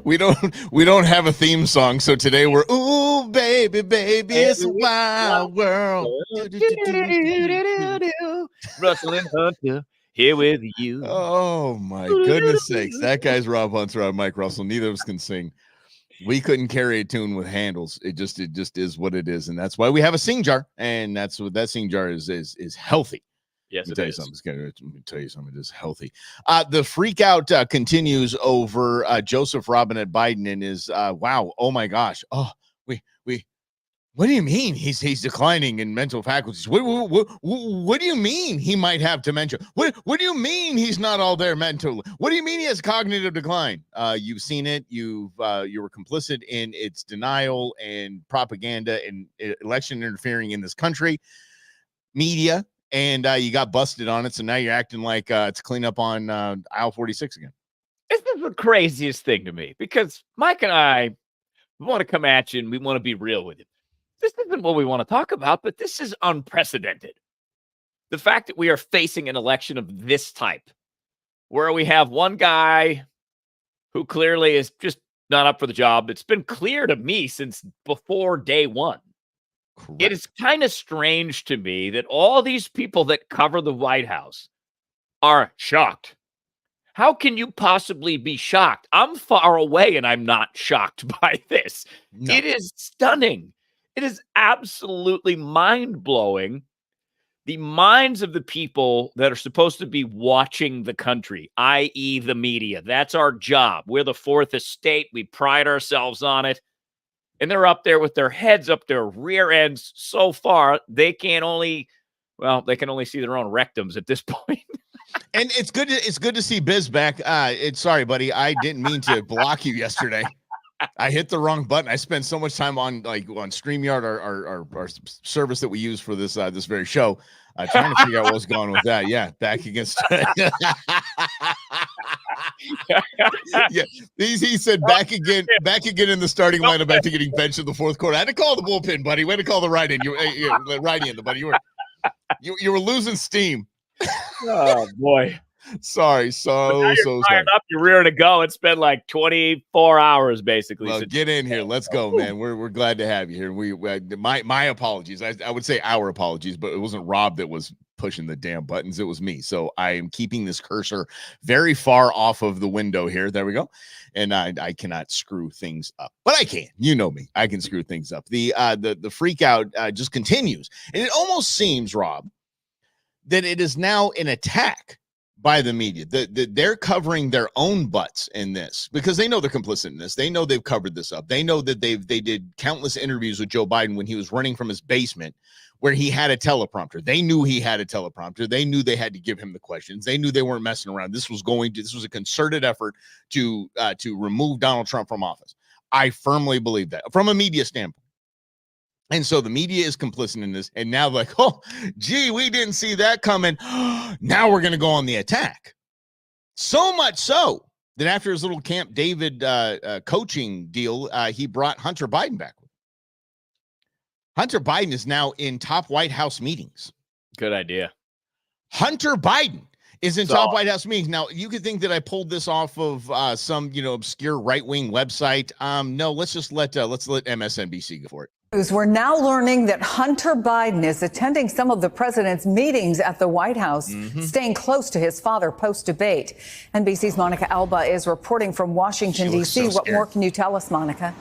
we don't have a theme song, so today we're ooh baby it's a wild world. Russell and Hunter here with you. Oh my goodness sakes, that guy's Rob Hunter. I'm Mike Russell. Neither of us can sing. We couldn't carry a tune with handles. It just is what it is, and that's why we have a sing jar, and that's what that sing jar is healthy. Yes, Let me tell you something. It is healthy. The freak out continues over Joseph Robinette Biden and his wow. Oh my gosh. Oh, we. What do you mean he's declining in mental faculties? What do you mean he might have dementia? What do you mean he's not all there mentally? What do you mean he has cognitive decline? You've seen it. You were complicit in its denial and propaganda and election interfering in this country, media. And you got busted on it, so now you're acting like it's cleanup on aisle 46 again. This is the craziest thing to me, because Mike and I, we want to come at you and we want to be real with you. This isn't what we want to talk about, but this is unprecedented. The fact that we are facing an election of this type, where we have one guy who clearly is just not up for the job. It's been clear to me since before day one. Correct. It is kind of strange to me that all these people that cover the White House are shocked. How can you possibly be shocked? I'm far away and I'm not shocked by this. No. It is stunning. It is absolutely mind-blowing. The minds of the people that are supposed to be watching the country, i.e. the media. That's our job. We're the fourth estate. We pride ourselves on it. And they're up there with their heads up their rear ends so far, they can only see their own rectums at this point. And it's good to see Biz back. Sorry, buddy. I didn't mean to block you yesterday. I hit the wrong button. I spent so much time on StreamYard, our service that we use for this very show, trying to figure out what was going on with that. Yeah, back against. Yeah, he said back again in the starting lineup after getting benched in the fourth quarter. I had to call the bullpen, buddy. Way to call the right in. You right in, buddy. You were losing steam. Oh boy. Sorry, so sorry. Up, you're rearing to go. It's been like 24 hours, basically. Well, get in here. Let's go, man. We're glad to have you here. My apologies. I would say our apologies, but it wasn't Rob that was pushing the damn buttons. It was me. So I am keeping this cursor very far off of the window here. There we go. And I cannot screw things up, but I can. You know me. I can screw things up. The freak out just continues, and it almost seems, Rob, that it is now an attack by the media. They're covering their own butts in this because they know they're complicit in this. They know they've covered this up. They know that they did countless interviews with Joe Biden when he was running from his basement where he had a teleprompter. They knew he had a teleprompter. They knew they had to give him the questions. They knew they weren't messing around. This was a concerted effort to remove Donald Trump from office. I firmly believe that from a media standpoint. And so the media is complicit in this. And now like, oh, gee, we didn't see that coming. Now we're going to go on the attack. So much so that after his little Camp David coaching deal, he brought Hunter Biden back. Hunter Biden is now in top White House meetings. Good idea. Hunter Biden is in top White House meetings. Now, you could think that I pulled this off of some, obscure right-wing website. No, let's let MSNBC go for it. We're now learning that Hunter Biden is attending some of the president's meetings at the White House, staying close to his father post-debate. NBC's Monica Alba is reporting from Washington, D.C. What more can you tell us, Monica?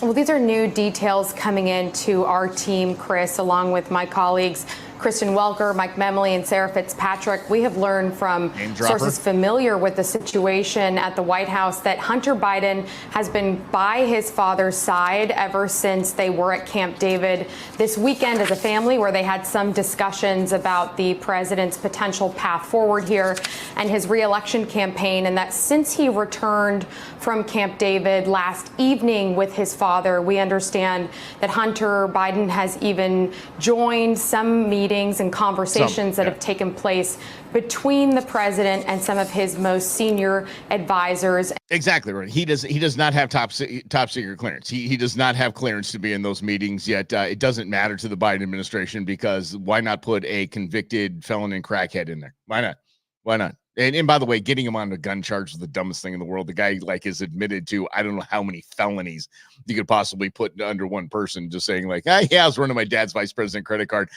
Well, these are new details coming into our team, Chris, along with my colleagues Kristen Welker, Mike Memley, and Sarah Fitzpatrick. We have learned from sources familiar with the situation at the White House that Hunter Biden has been by his father's side ever since they were at Camp David this weekend as a family, where they had some discussions about the president's potential path forward here and his reelection campaign, and that since he returned from Camp David last evening with his father, we understand that Hunter Biden has even joined some meetings and conversations that have taken place between the president and some of his most senior advisors. Exactly right. He does not have top secret clearance. He does not have clearance to be in those meetings yet. It doesn't matter to the Biden administration because why not put a convicted felon and crackhead in there? Why not? And by the way, getting him on the gun charge is the dumbest thing in the world. The guy like is admitted to I don't know how many felonies you could possibly put under one person. Just saying like, yeah, I was running my dad's vice president credit card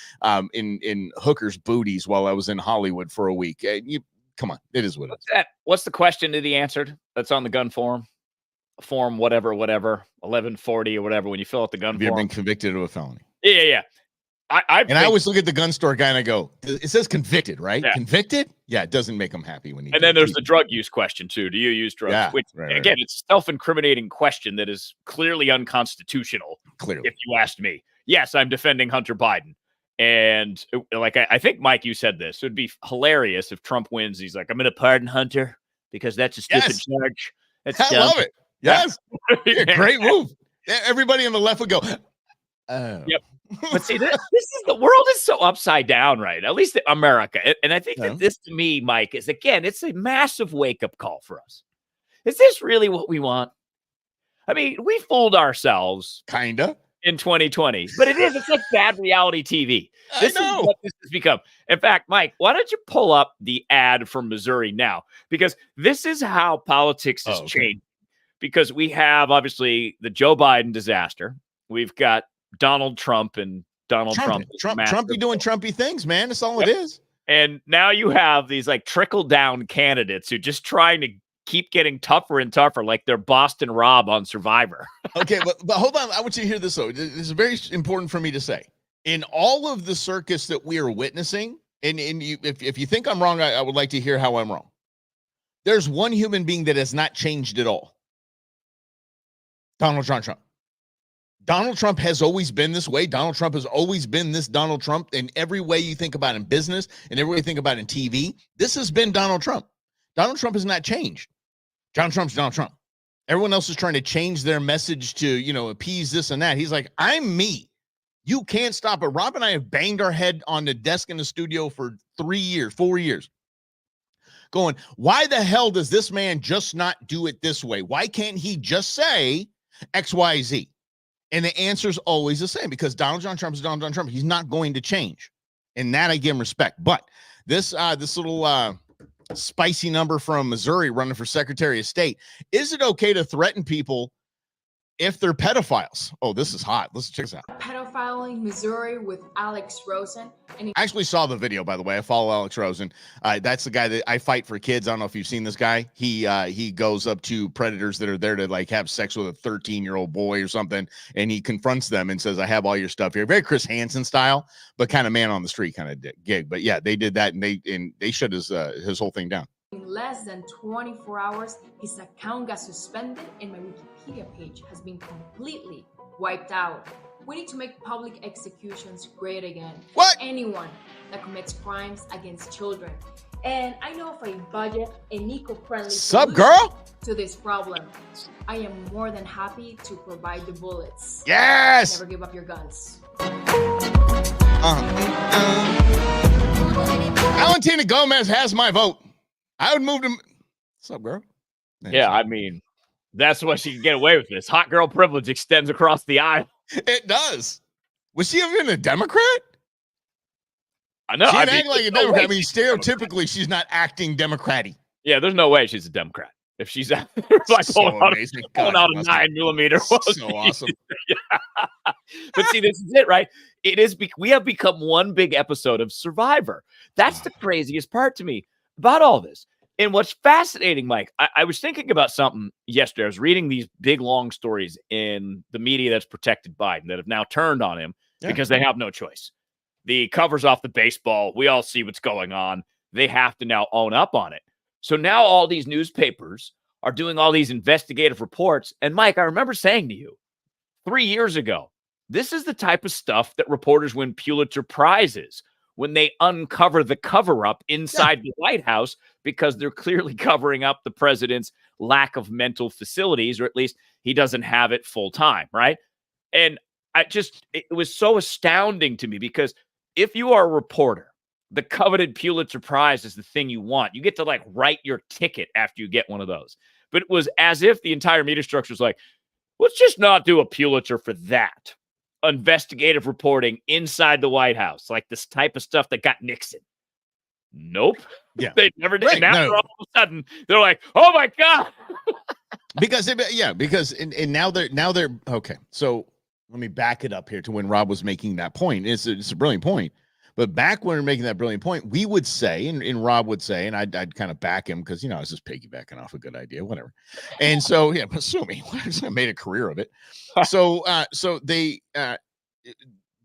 in hookers' booties while I was in Hollywood for a week. Come on, it is what it is. What's the question that he answered? That's on the gun form, whatever, 1140 or whatever. When you fill out the gun Have you form, ever been convicted of a felony? Yeah. I always look at the gun store guy and I go, it says convicted, right? Yeah. Convicted? Yeah, it doesn't make him happy when he. And then there's the drug use question too. Do you use drugs? Yeah, Which right. Again, it's a self-incriminating question that is clearly unconstitutional. Clearly, if you asked me. Yes, I'm defending Hunter Biden. And like I think, Mike, you said this. It would be hilarious if Trump wins. He's like, I'm going to pardon Hunter because that's a stupid charge. I love it. Yes. Yeah, great move. Everybody on the left would go, oh. Yep. But see, this is the world is so upside down, right? At least America. And I think that this, to me, Mike, is, again, it's a massive wake-up call for us. Is this really what we want? I mean, we fooled ourselves. Kind of. In 2020. But it's like bad reality TV. This is what this has become. In fact, Mike, why don't you pull up the ad from Missouri now? Because this is how politics has changed. Because we have, obviously, the Joe Biden disaster. We've got Donald Trump and Donald Trump. Trump be doing Trumpy things, man. That's all it is. And now you have these like trickle-down candidates who just trying to keep getting tougher and tougher, like they're Boston Rob on Survivor. Okay, but hold on. I want you to hear this, though. This is very important for me to say. In all of the circus that we are witnessing, and if you think I'm wrong, I would like to hear how I'm wrong. There's one human being that has not changed at all. Donald Trump. Donald Trump has always been this way. Donald Trump has always been this Donald Trump in every way you think about in business and every way you think about in TV. This has been Donald Trump. Donald Trump has not changed. Donald Trump's Donald Trump. Everyone else is trying to change their message to, appease this and that. He's like, I'm me. You can't stop it. Rob and I have banged our head on the desk in the studio for 4 years. Going, why the hell does this man just not do it this way? Why can't he just say X, Y, Z? And the answer is always the same because Donald John Trump is Donald John Trump. He's not going to change. And that I give him respect. But this little spicy number from Missouri running for Secretary of State, is it okay to threaten people if they're pedophiles? Oh, this is hot. Let's check this out. Pedophile in Missouri with Alex Rosen. I actually saw the video, by the way. I follow Alex Rosen. That's the guy that I fight for kids. I don't know if you've seen this guy. He goes up to predators that are there to like have sex with a 13-year-old boy or something, and he confronts them and says, I have all your stuff here. Very Chris Hansen style, but kind of man on the street kind of gig. But yeah, they did that, and they shut his whole thing down. In less than 24 hours, his account got suspended and my Wikipedia page has been completely wiped out. We need to make public executions great again. What? For anyone that commits crimes against children. And I know of a budget and eco-friendly girl? to this problem. I am more than happy to provide the bullets. Yes! Never give up your guns. Valentina Gomez has my vote. I would move to. What's up, girl? Yeah, I mean, that's why she can get away with this. Hot girl privilege extends across the aisle. It does. Was she even a Democrat? I know. She didn't act like a Democrat. I mean, stereotypically, she's not acting Democrat-y. Yeah, there's no way she's a Democrat. If she's like pulling out a 9mm. So awesome. Yeah. But see, this is it, right? It is. We have become one big episode of Survivor. That's the craziest part to me about all this. And what's fascinating, Mike, I was thinking about something yesterday. I was reading these big, long stories in the media that's protected Biden that have now turned on him because they have no choice. The cover's off the baseball. We all see what's going on. They have to now own up on it. So now all these newspapers are doing all these investigative reports. And Mike, I remember saying to you 3 years ago, this is the type of stuff that reporters win Pulitzer Prizes when they uncover the cover-up inside the White House because they're clearly covering up the president's lack of mental facilities, or at least he doesn't have it full time, right? And it was so astounding to me because if you are a reporter, the coveted Pulitzer Prize is the thing you want. You get to like write your ticket after you get one of those. But it was as if the entire media structure was like, let's just not do a Pulitzer for that. Investigative reporting inside the White House, like this type of stuff that got Nixon. Nope. Yeah. They never did. Right. And now No. all of a sudden they're like, oh my God. Because and now they're okay. So let me back it up here to when Rob was making that point. It's a brilliant point. But back when we were making that brilliant point, we would say, and Rob would say, and I'd kind of back him because, I was just piggybacking off a good idea, whatever. And so, yeah, but sue me. I made a career of it. So they,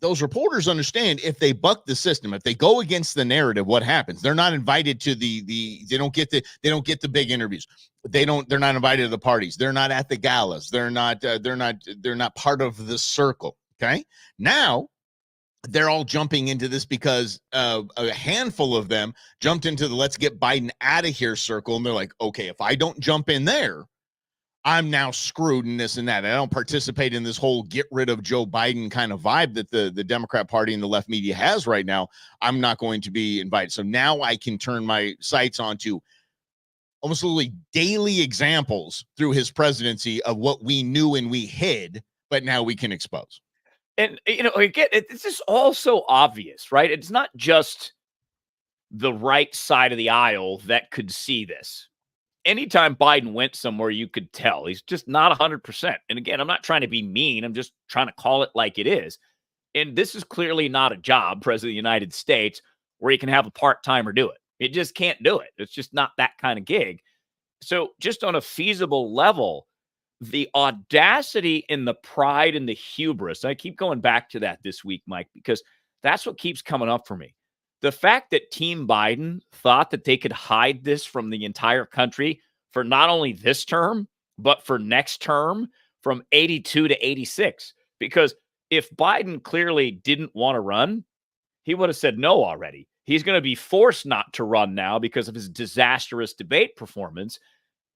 those reporters understand if they buck the system, if they go against the narrative, what happens? They're not invited to they don't get the big interviews. They're not invited to the parties. They're not at the galas. They're not part of the circle. Okay. Now, they're all jumping into this because a handful of them jumped into the let's get Biden out of here circle. And they're like, okay, if I don't jump in there, I'm now screwed in this and that. I don't participate in this whole get rid of Joe Biden kind of vibe that the Democrat Party and the left media has right now. I'm not going to be invited. So now I can turn my sights onto almost literally daily examples through his presidency of what we knew and we hid, but now we can expose. And, again, it's just all so obvious, right? It's not just the right side of the aisle that could see this. Anytime Biden went somewhere, you could tell he's just not 100%. And again, I'm not trying to be mean. I'm just trying to call it like it is. And this is clearly not a job, President of the United States, where you can have a part-timer do it. It just can't do it. It's just not that kind of gig. So just on a feasible level, the audacity and the pride and the hubris, I keep going back to that this week, Mike, because that's what keeps coming up for me. The fact that Team Biden thought that they could hide this from the entire country for not only this term, but for next term from 82 to 86. Because if Biden clearly didn't want to run, he would have said no already. He's going to be forced not to run now because of his disastrous debate performance.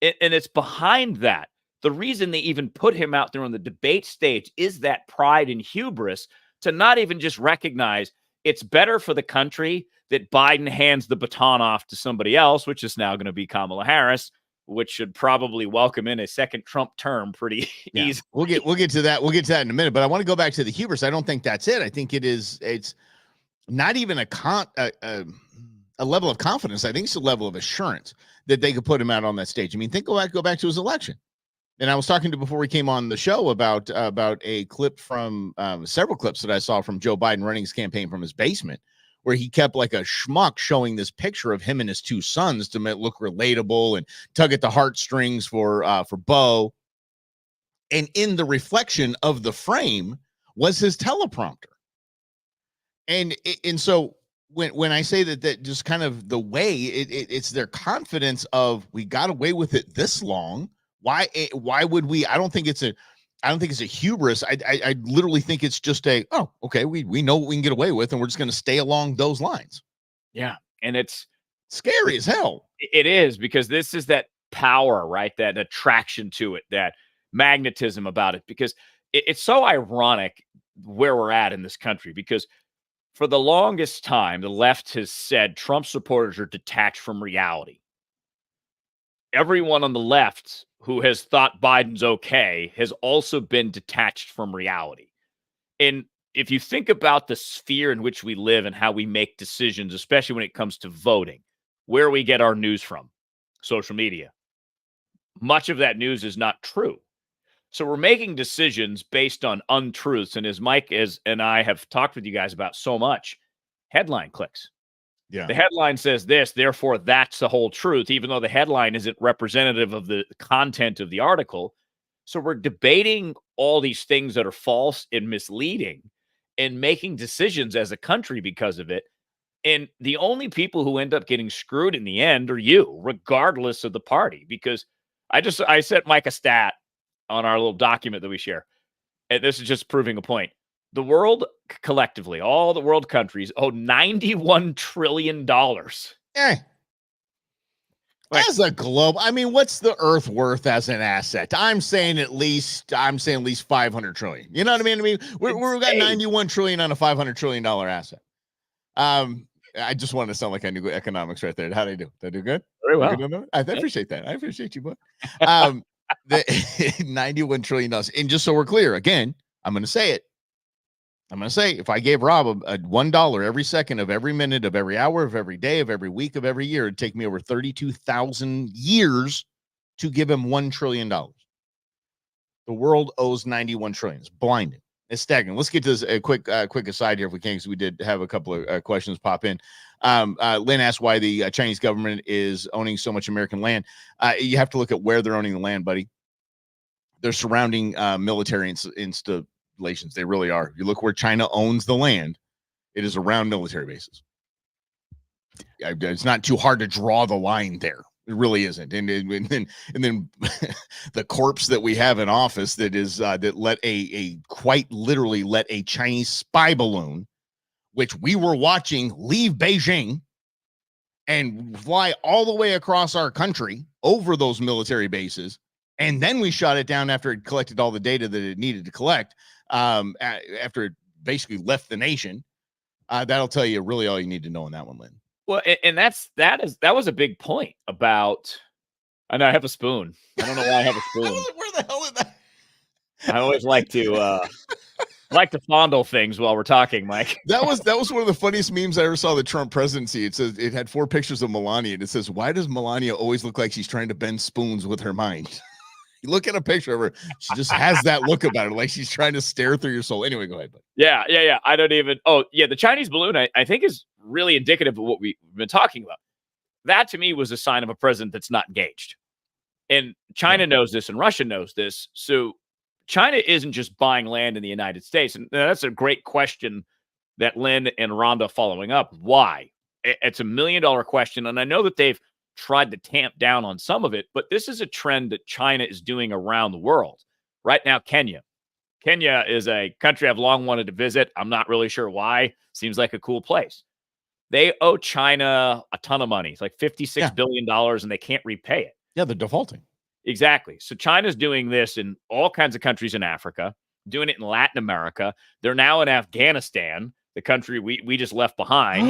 And it's behind that. The reason they even put him out there on the debate stage is that pride and hubris to not even just recognize it's better for the country that Biden hands the baton off to somebody else, which is now going to be Kamala Harris, which should probably welcome in a second Trump term pretty easy. We'll get to that. We'll get to that in a minute. But I want to go back to the hubris. I don't think that's it. I think it's not even a level of confidence. I think it's a level of assurance that they could put him out on that stage. I mean, go back to his election. And I was talking to before we came on the show about a clip from several clips that I saw from Joe Biden running his campaign from his basement, where he kept like a schmuck showing this picture of him and his two sons to make it look relatable and tug at the heartstrings for Bo. And in the reflection of the frame was his teleprompter. And so when I say that just kind of the way it's their confidence of we got away with it this long. Why would we? I don't think it's a hubris. I literally think it's just okay, we know what we can get away with, and we're just going to stay along those lines. Yeah. And it's scary as hell. It is, because this is that power, right? That attraction to it, that magnetism about it, because it's so ironic where we're at in this country, because for the longest time, the left has said Trump supporters are detached from reality. Everyone on the left who has thought Biden's okay has also been detached from reality. And if you think about the sphere in which we live and how we make decisions, especially when it comes to voting, where we get our news from, social media, much of that news is not true. So we're making decisions based on untruths. And as Mike and I have talked with you guys about so much, headline clicks. Yeah. The headline says this, therefore that's the whole truth, even though the headline isn't representative of the content of the article. So we're debating all these things that are false and misleading and making decisions as a country because of it. And the only people who end up getting screwed in the end are you, regardless of the party. Because I sent Mike a stat on our little document that we share. And this is just proving a point. The world collectively, all the world countries, owe $91 trillion. As a globe, I mean, what's the Earth worth as an asset? I'm saying at least 500 trillion. You know what I mean? We've got 91 trillion on a $500 trillion asset. I just wanted to sound like I knew economics right there. How did I do? Did I do good? Very well. I appreciate that. I appreciate you, boy. The $91 trillion. And just so we're clear, again, I'm going to say it. I'm going to say, if I gave Rob a $1 every second of every minute of every hour of every day of every week of every year, it'd take me over 32,000 years to give him $1 trillion. The world owes 91 trillion. It's blinding. It's staggering. Let's get to this a quick aside here if we can, because we did have a couple of questions pop in. Lynn asked why the Chinese government is owning so much American land. You have to look at where they're owning the land, buddy. They're surrounding military installations. They really are. You look where China owns the land, it is around military bases. It's not too hard to draw the line there. It really isn't. And then the corpse that we have in office that is that let quite literally let a Chinese spy balloon, which we were watching, leave Beijing and fly all the way across our country over those military bases. And then we shot it down after it collected all the data that it needed to collect, after it basically left the nation. That'll tell you really all you need to know on that one, Lynn. Well, and that was a big point about. I know I have a spoon. I don't know why I have a spoon. Where the hell is that? I always like to fondle things while we're talking, Mike. That was one of the funniest memes I ever saw. The Trump presidency. It says it had 4 pictures of Melania, and it says, "Why does Melania always look like she's trying to bend spoons with her mind?" You look at a picture of her; she just has that look about her, like she's trying to stare through your soul. Anyway, go ahead, buddy. Yeah. I don't even. Oh, yeah. The Chinese balloon, I think, is really indicative of what we've been talking about. That to me was a sign of a president that's not engaged. And China knows this and Russia knows this. So China isn't just buying land in the United States. And that's a great question that Lynn and Rhonda following up. Why? It's $1 million question. And I know that they've tried to tamp down on some of it, but this is a trend that China is doing around the world. Right now, Kenya is a country I've long wanted to visit. I'm not really sure why. Seems like a cool place. They owe China a ton of money. It's like $56 billion, and they can't repay it. Yeah, they're defaulting. Exactly. So China's doing this in all kinds of countries in Africa, doing it in Latin America. They're now in Afghanistan, the country we just left behind.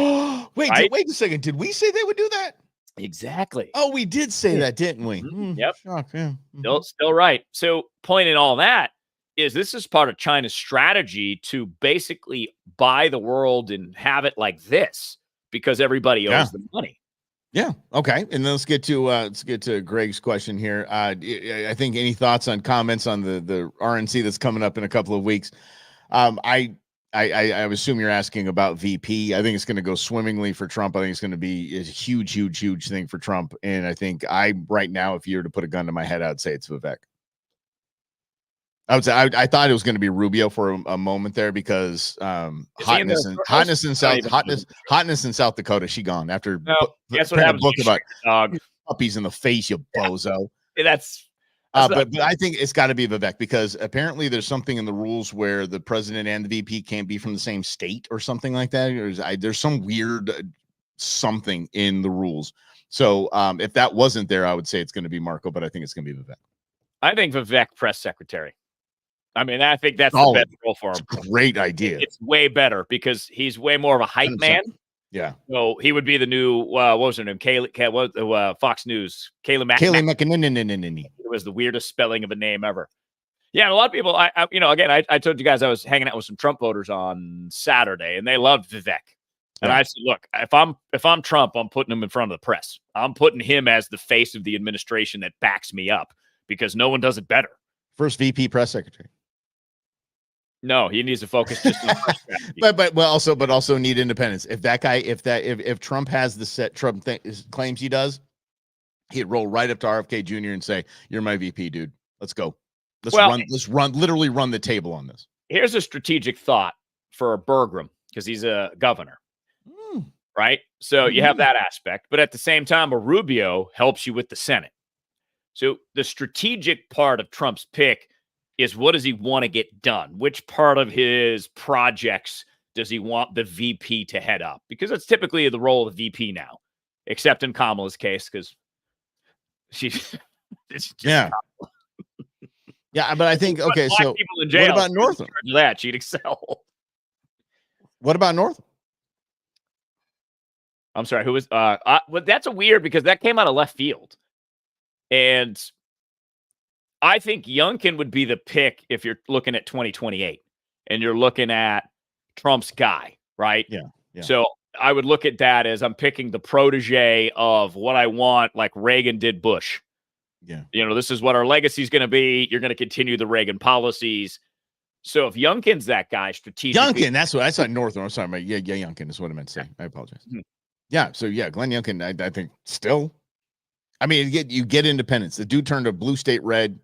Wait a second. Did we say they would do that? Exactly. Oh, we did say that, didn't we? Yep. Shock, yeah. Still right. So point in all that is this is part of China's strategy to basically buy the world and have it like this because everybody owes them money. Yeah. Okay. And then let's get to Greg's question here. I think any thoughts on comments on the RNC that's coming up in a couple of weeks? I assume you're asking about VP. I think it's going to go swimmingly for Trump. I think it's going to be a huge thing for Trump. And I think right now, if you were to put a gun to my head, I'd say it's Vivek. I would say I thought it was going to be Rubio for a moment there because hotness in South Dakota. She gone after that's what happens. Book about dog puppies in the face, you bozo. That's but I think it's got to be Vivek because apparently there's something in the rules where the president and the VP can't be from the same state or something like that. There's some weird something in the rules. So if that wasn't there, I would say it's going to be Marco, but I think it's going to be Vivek. I think Vivek press secretary. I mean, I think that's the best role for him. Great idea. It's way better because he's way more of a hype 100%. Man. Yeah. So he would be the new, what was her name? Fox News. Kayleigh McEnany. It was the weirdest spelling of a name ever. Yeah. And a lot of people, I told you guys I was hanging out with some Trump voters on Saturday and they loved Vivek. And I said, look, if I'm Trump, I'm putting him in front of the press. I'm putting him as the face of the administration that backs me up because no one does it better. First VP press secretary. No, he needs to focus just on but also need independence. If that guy, if Trump has the set Trump claims he does, he'd roll right up to RFK Jr. and say, "You're my VP, dude. Let's go. Let's literally run the table on this." Here's a strategic thought for Bergram because he's a governor, right? So you have that aspect, but at the same time, a Rubio helps you with the Senate. So the strategic part of Trump's pick is what does he want to get done? Which part of his projects does he want the VP to head up? Because that's typically the role of the VP now, except in Kamala's case, because she's yeah. Yeah, but I think, okay, so people in jail, what about Northam? That she'd excel. What about Northam? I'm sorry, who was, well, that's a weird because that came out of left field. And I think Youngkin would be the pick if you're looking at 2028 and you're looking at Trump's guy, right? Yeah. So I would look at that as I'm picking the protege of what I want, like Reagan did Bush. Yeah. This is what our legacy is going to be. You're going to continue the Reagan policies. So if Youngkin's that guy strategically. Youngkin, that's what I saw. Northern. I'm sorry. Yeah, Youngkin is what I meant to say. I apologize. Yeah. So yeah, Glenn Youngkin, I think still. I mean, you get independence. The dude turned a blue state red.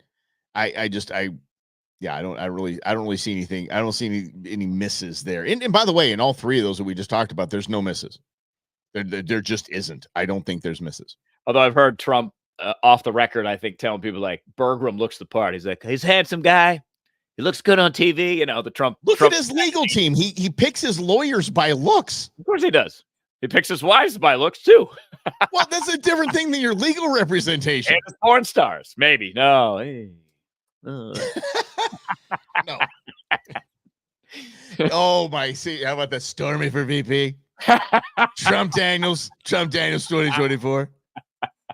I don't really see anything. I don't see any misses there. And by the way, in all three of those that we just talked about, there's no misses. There just isn't. I don't think there's misses. Although I've heard Trump off the record, I think, telling people like Bergram looks the part. He's like, he's a handsome guy. He looks good on TV. The Trump. Look at his legal team. He picks his lawyers by looks. Of course he does. He picks his wives by looks too. Well, that's a different thing than your legal representation. And porn stars, maybe. No. Hey. No. Oh my! See, how about that Stormy for VP? Trump Daniels 2024.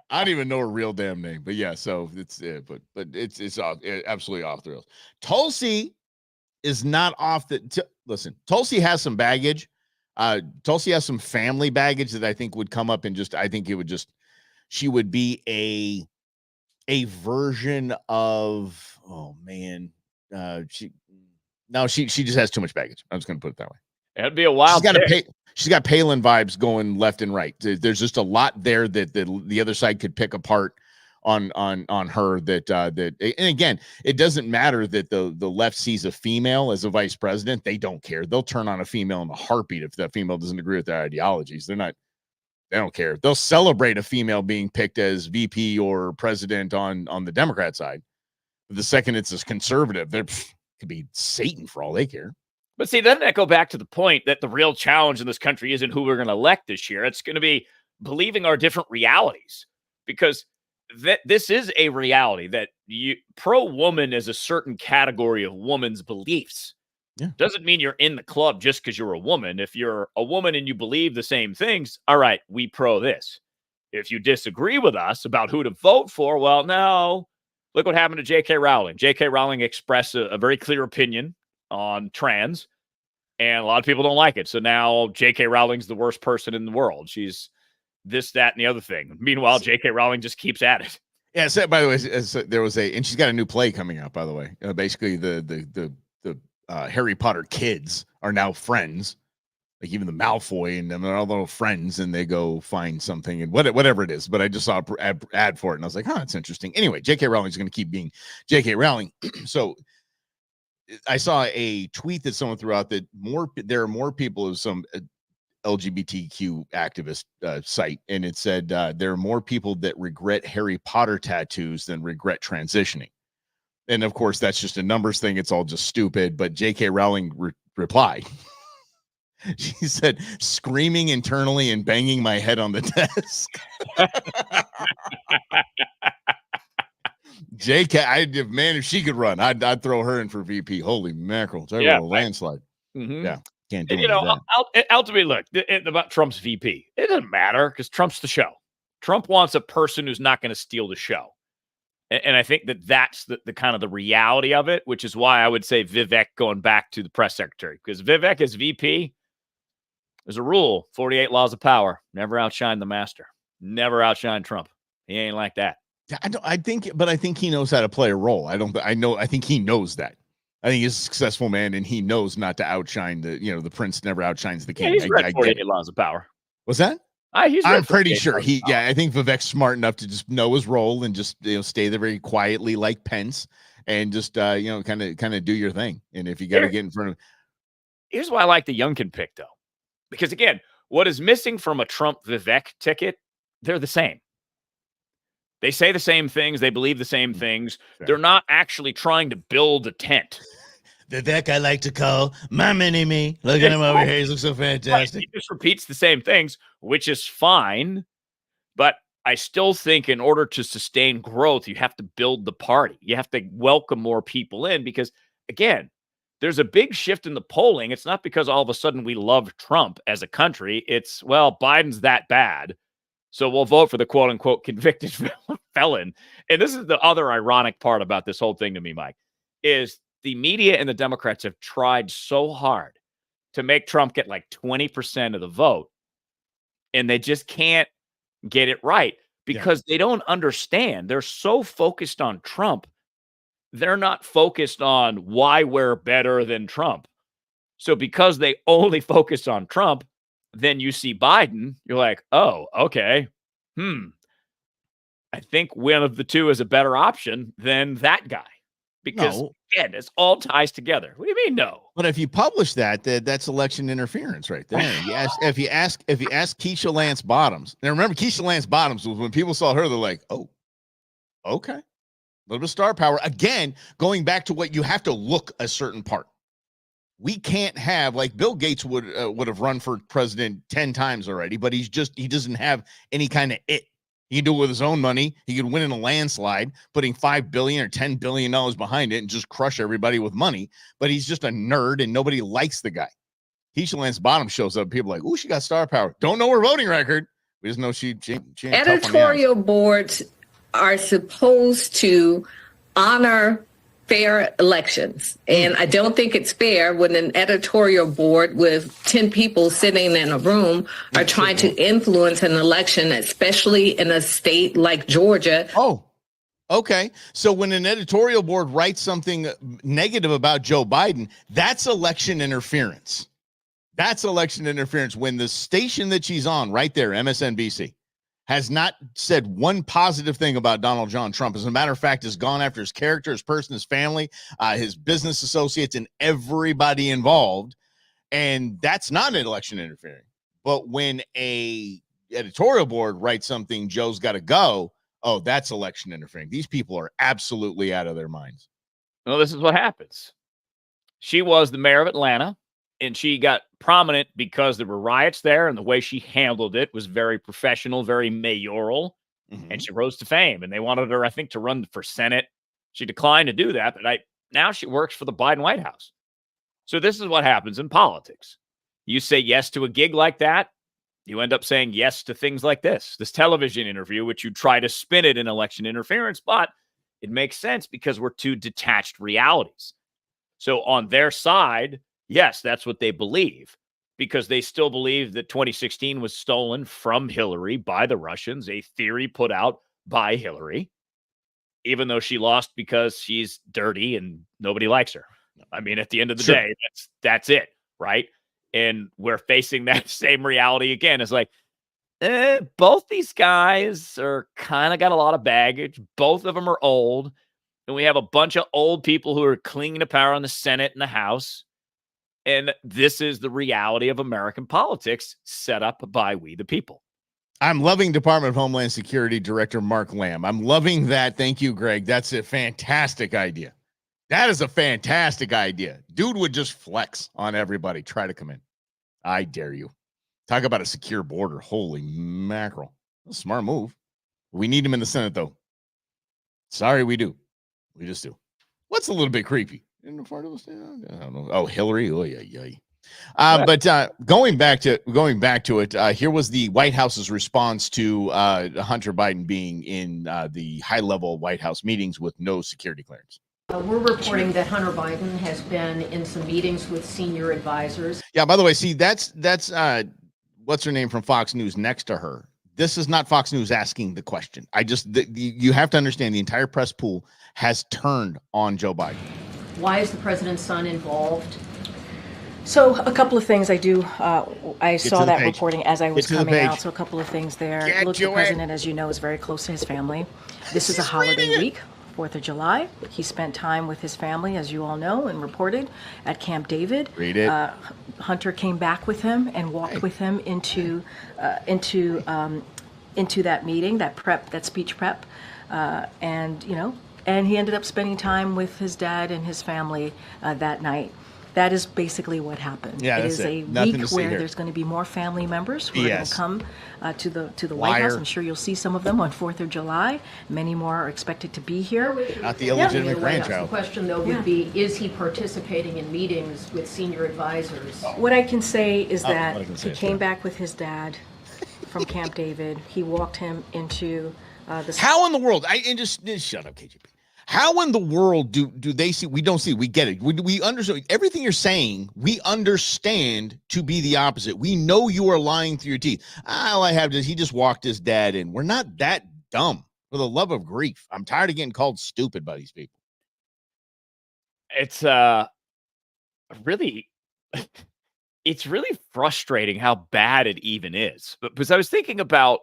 I don't even know her real damn name, but yeah. So it's but it's absolutely off the rails. Tulsi is not off the. Listen, Tulsi has some baggage. Tulsi has some family baggage that I think would come up and I think it would she would be a version of, oh man, she just has too much baggage. I'm just gonna put it that way. It'd be a wild. She's got Palin vibes going left and right. There's just a lot there that the other side could pick apart on her. And again, it doesn't matter that the left sees a female as a vice president. They don't care. They'll turn on a female in a heartbeat if that female doesn't agree with their ideologies. They don't care. They'll celebrate a female being picked as VP or president on the Democrat side. But the second it's a conservative, could be Satan for all they care. But see, doesn't that go back to the point that the real challenge in this country isn't who we're going to elect this year? It's going to be believing our different realities, because this is a reality that pro-woman is a certain category of woman's beliefs. Yeah. Doesn't mean you're in the club just because you're a woman. If you're a woman and you believe the same things, all right, we pro this. If you disagree with us about who to vote for, well, no. Look what happened to J.K. Rowling. J.K. Rowling expressed a very clear opinion on trans, and a lot of people don't like it. So now J.K. Rowling's the worst person in the world. She's this, that, and the other thing. Meanwhile, J.K. Rowling just keeps at it. Yeah. So, by the way, there was and she's got a new play coming out. By the way, basically the Harry Potter kids are now friends. Like even the Malfoy and them are all little friends, and they go find something and whatever it is. But I just saw an ad for it, and I was like, that's interesting. Anyway, J.K. Rowling's going to keep being J.K. Rowling. So I saw a tweet that someone threw out that there are more people of some LGBTQ activist site, and it said there are more people that regret Harry Potter tattoos than regret transitioning. And of course, that's just a numbers thing. It's all just stupid. But J.K. Rowling replied. She said, screaming internally and banging my head on the desk. JK, man, if she could run, I'd throw her in for VP. Holy mackerel. Talk about a landslide. Mm-hmm. Yeah. Can't do it. Ultimately, look, about Trump's VP, it doesn't matter because Trump's the show. Trump wants a person who's not going to steal the show. And I think that's the kind of the reality of it, which is why I would say Vivek going back to the press secretary, because Vivek as VP, there's a rule, 48 laws of power, never outshine the master, never outshine Trump. He ain't like that. I think he knows how to play a role. I think he knows that. I think he's a successful man, and he knows not to outshine the prince never outshines the king. Yeah, he's read 48 laws of power. What's that? I'm pretty sure I think Vivek's smart enough to just know his role and just stay there very quietly like Pence and just kind of do your thing. And if you got to get in front of, here's why I like the Youngkin pick though, because again, what is missing from a Trump Vivek ticket? They're the same. They say the same things. They believe the same things. Sure. They're not actually trying to build a tent. Vivek, I like to call my mini-me. Look at him over here. He looks so fantastic. Right. He just repeats the same things, which is fine. But I still think in order to sustain growth, you have to build the party. You have to welcome more people in because, again, there's a big shift in the polling. It's not because all of a sudden we love Trump as a country. It's, well, Biden's that bad, so we'll vote for the quote-unquote convicted felon. And this is the other ironic part about this whole thing to me, Mike, is the media and the Democrats have tried so hard to make Trump get like 20% of the vote. And they just can't get it right because they don't understand. They're so focused on Trump. They're not focused on why we're better than Trump. So because they only focus on Trump, then you see Biden, you're like, oh, okay. I think one of the two is a better option than that guy. Because again, it all ties together. What do you mean no? But if you publish that, that's election interference right there. If you ask Keisha Lance Bottoms, now remember Keisha Lance Bottoms was when people saw her, they're like, oh, okay. A little bit of star power. Again, going back to what you have to look a certain part. We can't have, like Bill Gates would have run for president 10 times already, but he doesn't have any kind of it. He can do it with his own money. He could win in a landslide, putting $5 billion or $10 billion behind it and just crush everybody with money. But he's just a nerd and nobody likes the guy. Keisha Lance Bottom shows up. People are like, oh, she got star power. Don't know her voting record. We just know she editorial boards are supposed to honor fair elections. And I don't think it's fair when an editorial board with 10 people sitting in a room are trying to influence an election, especially in a state like Georgia. Oh, okay. So when an editorial board writes something negative about Joe Biden, that's election interference. That's election interference when the station that she's on right there, MSNBC, has not said one positive thing about Donald John Trump. As a matter of fact, has gone after his character, his person, his family, his business associates, and everybody involved. And that's not an election interfering. But when a editorial board writes something, Joe's got to go, oh, that's election interfering. These people are absolutely out of their minds. Well, this is what happens. She was the mayor of Atlanta. And she got prominent because there were riots there, and the way she handled it was very professional, very mayoral, and she rose to fame. And they wanted her, I think, to run for Senate. She declined to do that, but now she works for the Biden White House. So this is what happens in politics. You say yes to a gig like that, you end up saying yes to things like this television interview, which you try to spin it in election interference, but it makes sense because we're two detached realities. So on their side, yes, that's what they believe, because they still believe that 2016 was stolen from Hillary by the Russians, a theory put out by Hillary, even though she lost because she's dirty and nobody likes her. I mean, at the end of the day, that's it, right? And we're facing that same reality again. It's like, both these guys are kind of got a lot of baggage. Both of them are old. And we have a bunch of old people who are clinging to power in the Senate and the House. And this is the reality of American politics set up by we the people. I'm loving Department of Homeland Security Director Mark Lamb. I'm loving that. Thank you, Greg. That's a fantastic idea. That is a fantastic idea. Dude would just flex on everybody. Try to come in. I dare you. Talk about a secure border. Holy mackerel. That's a smart move. We need him in the Senate, though. Sorry, we do. We just do. What's a little bit creepy? In the part of the state, I don't know. Oh, Hillary. Oh, yeah. But going back to it, here was the White House's response to Hunter Biden being in the high-level White House meetings with no security clearance. We're reporting that Hunter Biden has been in some meetings with senior advisors. Yeah. By the way, see, that's what's her name from Fox News next to her. This is not Fox News asking the question. You have to understand the entire press pool has turned on Joe Biden. Why is the president's son involved? So a couple of things I saw that reporting as I was coming out. So a couple of things there. Look, the president, as you know, is very close to his family. This is a holiday week, 4th of July. He spent time with his family, as you all know, and reported at Camp David. Read it. Hunter came back with him and walked with him into that meeting, that speech prep, and he ended up spending time with his dad and his family that night. That is basically what happened. Yeah, it is a week where there's going to be more family members who are going to come to the White House. I'm sure you'll see some of them on 4th of July. Many more are expected to be here. Not the illegitimate grandchild. The question, though, would be, is he participating in meetings with senior advisors? What I can say is that he came back with his dad from Camp David. He walked him into the... How in the world? Just shut up, KGP. How in the world do they see? We don't see. We get it. We understand everything you're saying. We understand to be the opposite. We know you are lying through your teeth. All I have is he just walked his dad in. We're not that dumb. For the love of grief, I'm tired of getting called stupid by these people. It's really, it's really frustrating how bad it even is. But because I was thinking about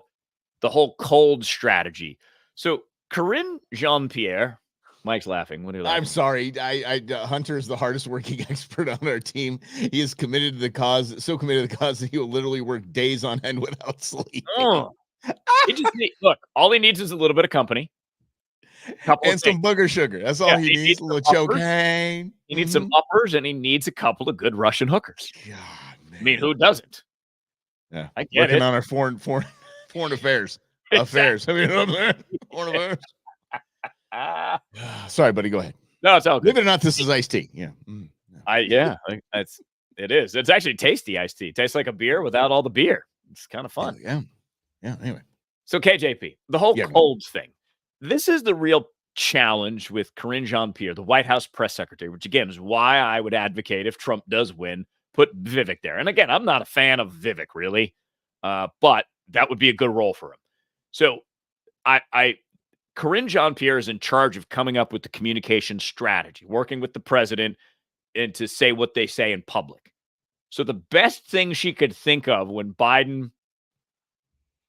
the whole cold strategy. So Karine Jean-Pierre, Mike's laughing. What are you laughing? I'm sorry. Hunter is the hardest working expert on our team. He is committed to the cause, so committed to the cause that he will literally work days on end without sleep. Oh. Look, all he needs is a little bit of company. And some booger sugar. That's all he needs. A little cocaine. He needs some uppers, and he needs a couple of good Russian hookers. God, man. I mean, who doesn't? Yeah, I get working it. on our foreign affairs. Affairs. I mean, foreign affairs. Sorry, buddy. Go ahead. No, it's all good. Believe it or not, this is iced tea. Yeah. It is. It's actually tasty iced tea. It tastes like a beer without all the beer. It's kind of fun. Yeah. Anyway. So KJP, the whole cold thing. This is the real challenge with Karine Jean-Pierre, the White House press secretary, which again is why I would advocate if Trump does win, put Vivek there. And again, I'm not a fan of Vivek really, but that would be a good role for him. So Karine Jean-Pierre is in charge of coming up with the communication strategy, working with the president and to say what they say in public. So the best thing she could think of when Biden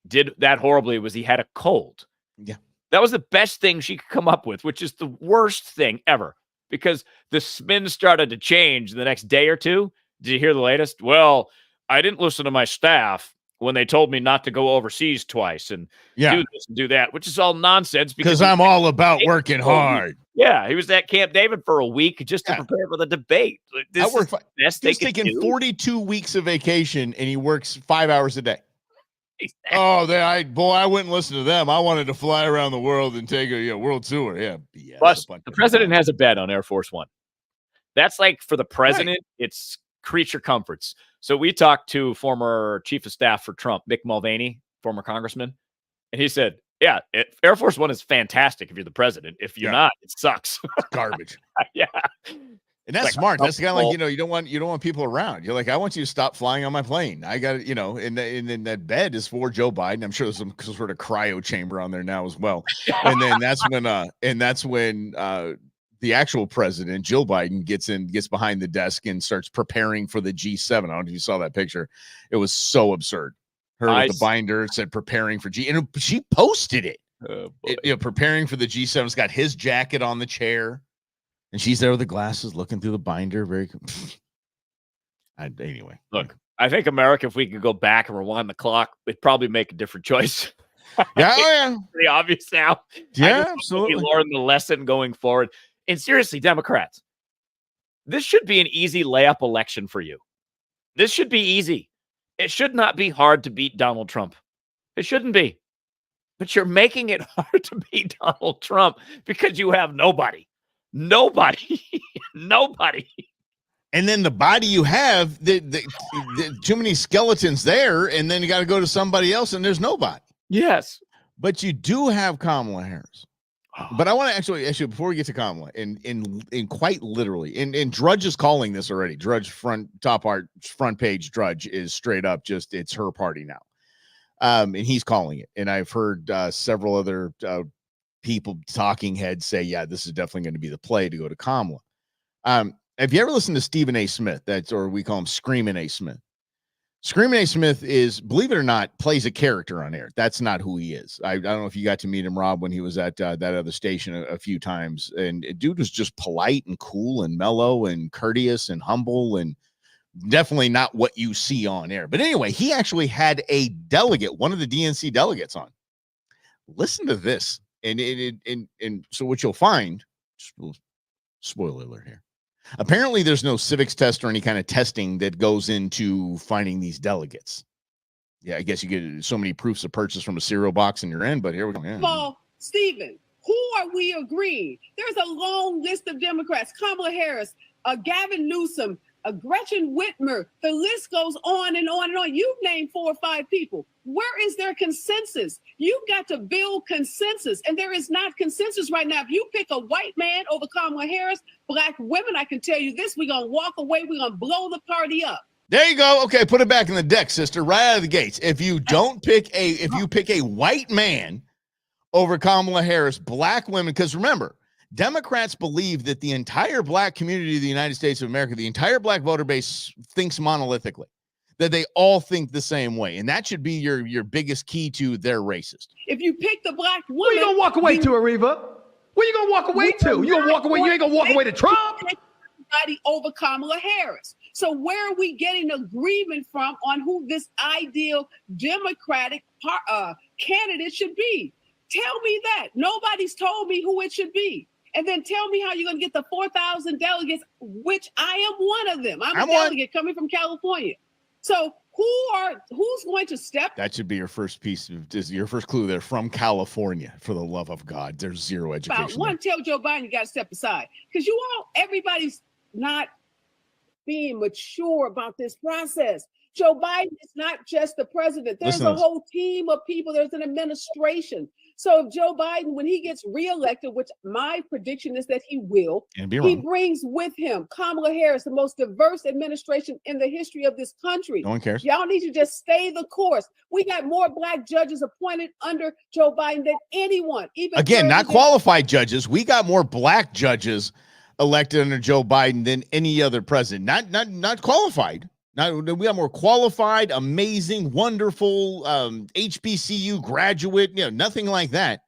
did that horribly was he had a cold. Yeah. That was the best thing she could come up with, which is the worst thing ever because the spin started to change the next day or two. Did you hear the latest? Well, I didn't listen to my staff when they told me not to go overseas twice and do this and do that, which is all nonsense. Because I'm all about working hard. Yeah, he was at Camp David for a week just to prepare for the debate. This is the best He's taking 42 weeks of vacation, and he works 5 hours a day. Exactly. Oh, I wouldn't listen to them. I wanted to fly around the world and take a world tour. Yeah. Plus, the president has a bet on Air Force One. That's like for the president, it's creature comforts. So we talked to former chief of staff for Trump, Mick Mulvaney, former congressman, and he said, "Yeah, Air Force One is fantastic if you're the president. If you're not, it sucks. It's garbage." Yeah. And that's smart. That's the kind of like, you don't want people around. You're like, I want you to stop flying on my plane. I got it, and that bed is for Joe Biden. I'm sure there's some sort of cryo chamber on there now as well. And then that's when the actual president, Jill Biden, gets behind the desk and starts preparing for the G7. I don't know if you saw that picture. It was so absurd. Her with the binder said preparing for and she posted it. Preparing for the G7. It's got his jacket on the chair. And she's there with the glasses looking through the binder. Anyway. Look, I think America, if we could go back and rewind the clock, we'd probably make a different choice. Yeah. Pretty obvious now. Yeah, absolutely. We learned the lesson going forward. And seriously, Democrats, this should be an easy layup election for you. This should be easy. It should not be hard to beat Donald Trump. It shouldn't be. But you're making it hard to beat Donald Trump because you have nobody. Nobody. And then the body you have, the too many skeletons there, and then you got to go to somebody else, and there's nobody. Yes. But you do have Kamala Harris. But I want to actually before we get to Kamala, in quite literally, and Drudge is calling this already. Drudge front page Drudge is straight up just it's her party now. And he's calling it. And I've heard several other people, talking heads, say, yeah, this is definitely going to be the play to go to Kamala. Have you ever listened to Stephen A. Smith? Or we call him Screaming A. Smith. Screaming A. Smith is, believe it or not, plays a character on air. That's not who he is. I don't know if you got to meet him, Rob, when he was at that other station a few times. And dude was just polite and cool and mellow and courteous and humble and definitely not what you see on air. But anyway, he actually had a delegate, one of the DNC delegates on. Listen to this. And so what you'll find, spoiler alert here. Apparently there's no civics test or any kind of testing that goes into finding these delegates. Yeah, I guess you get so many proofs of purchase from a cereal box and you're in, but here we go. Yeah. Well, Stephen, who are we agreeing? There's a long list of Democrats, Kamala Harris, Gavin Newsom, Gretchen Whitmer. The list goes on and on and on. You've named 4 or 5 people. Where is their consensus? You've got to build consensus, and there is not consensus right now. If you pick a white man over Kamala Harris, black women, I can tell you this, we're going to walk away. We're going to blow the party up. There you go. Okay, put it back in the deck, sister, right out of the gates. If you pick a white man over Kamala Harris, black women, because remember, Democrats believe that the entire black community of the United States of America, the entire black voter base thinks monolithically, that they all think the same way. And that should be your biggest key to they're racist. If you pick the black woman. Where you going to walk away to, Ariva? Where you going to walk away to? You going to walk away? You ain't going to walk away to Trump? Over Kamala Harris. So where are we getting agreement from on who this ideal Democratic candidate should be? Tell me that. Nobody's told me who it should be. And then tell me how you're going to get the 4,000 delegates, which I am one of them. I'm a delegate coming from California. So who's going to step? That should be your first piece of your first clue there. From California, for the love of God. There's zero education. Tell Joe Biden you got to step aside, because everybody's not being mature about this process. Joe Biden is not just the president. There's a whole team of people. There's an administration. So if Joe Biden, when he gets reelected, which my prediction is that he will, he brings with him Kamala Harris, the most diverse administration in the history of this country. No one cares. Y'all need to just stay the course. We got more black judges appointed under Joe Biden than anyone. Even not qualified judges. We got more black judges elected under Joe Biden than any other president. Not qualified. We got more qualified, amazing, wonderful HBCU graduate, nothing like that.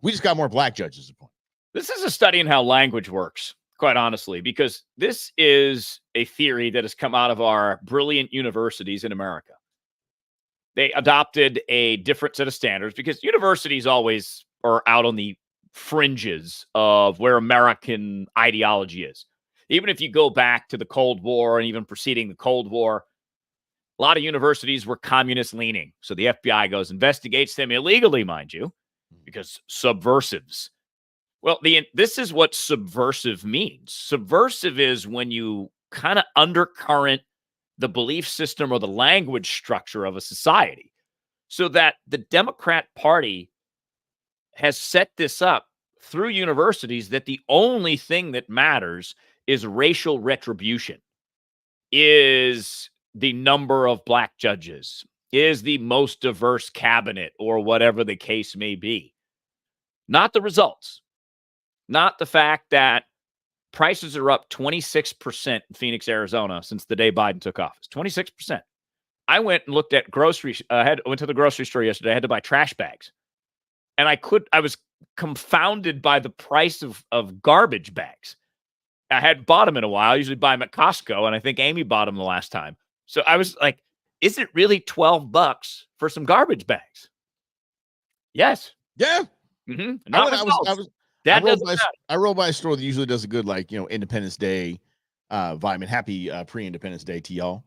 We just got more black judges appointed. This is a study in how language works, quite honestly, because this is a theory that has come out of our brilliant universities in America. They adopted a different set of standards because universities always are out on the fringes of where American ideology is. Even if you go back to the Cold War and even preceding the Cold War, a lot of universities were communist leaning. So the FBI goes, investigates them illegally, mind you, because subversives. Well, this is what subversive means. Subversive is when you kind of undercurrent the belief system or the language structure of a society, so that the Democrat Party has set this up through universities that the only thing that matters is racial retribution, is the number of black judges, is the most diverse cabinet, or whatever the case may be. Not the results. Not the fact that prices are up 26% in Phoenix, Arizona since the day Biden took office. 26%. I went and looked at groceries. Went to the grocery store yesterday. I had to buy trash bags. And I was confounded by the price of garbage bags. I hadn't bought them in a while. I usually buy them at Costco, and I think Amy bought them the last time. So I was like, is it really $12 for some garbage bags? Yes. Yeah. Mm-hmm. I roll by a store that usually does a good, Independence Day vitamin. Happy pre-Independence Day to y'all.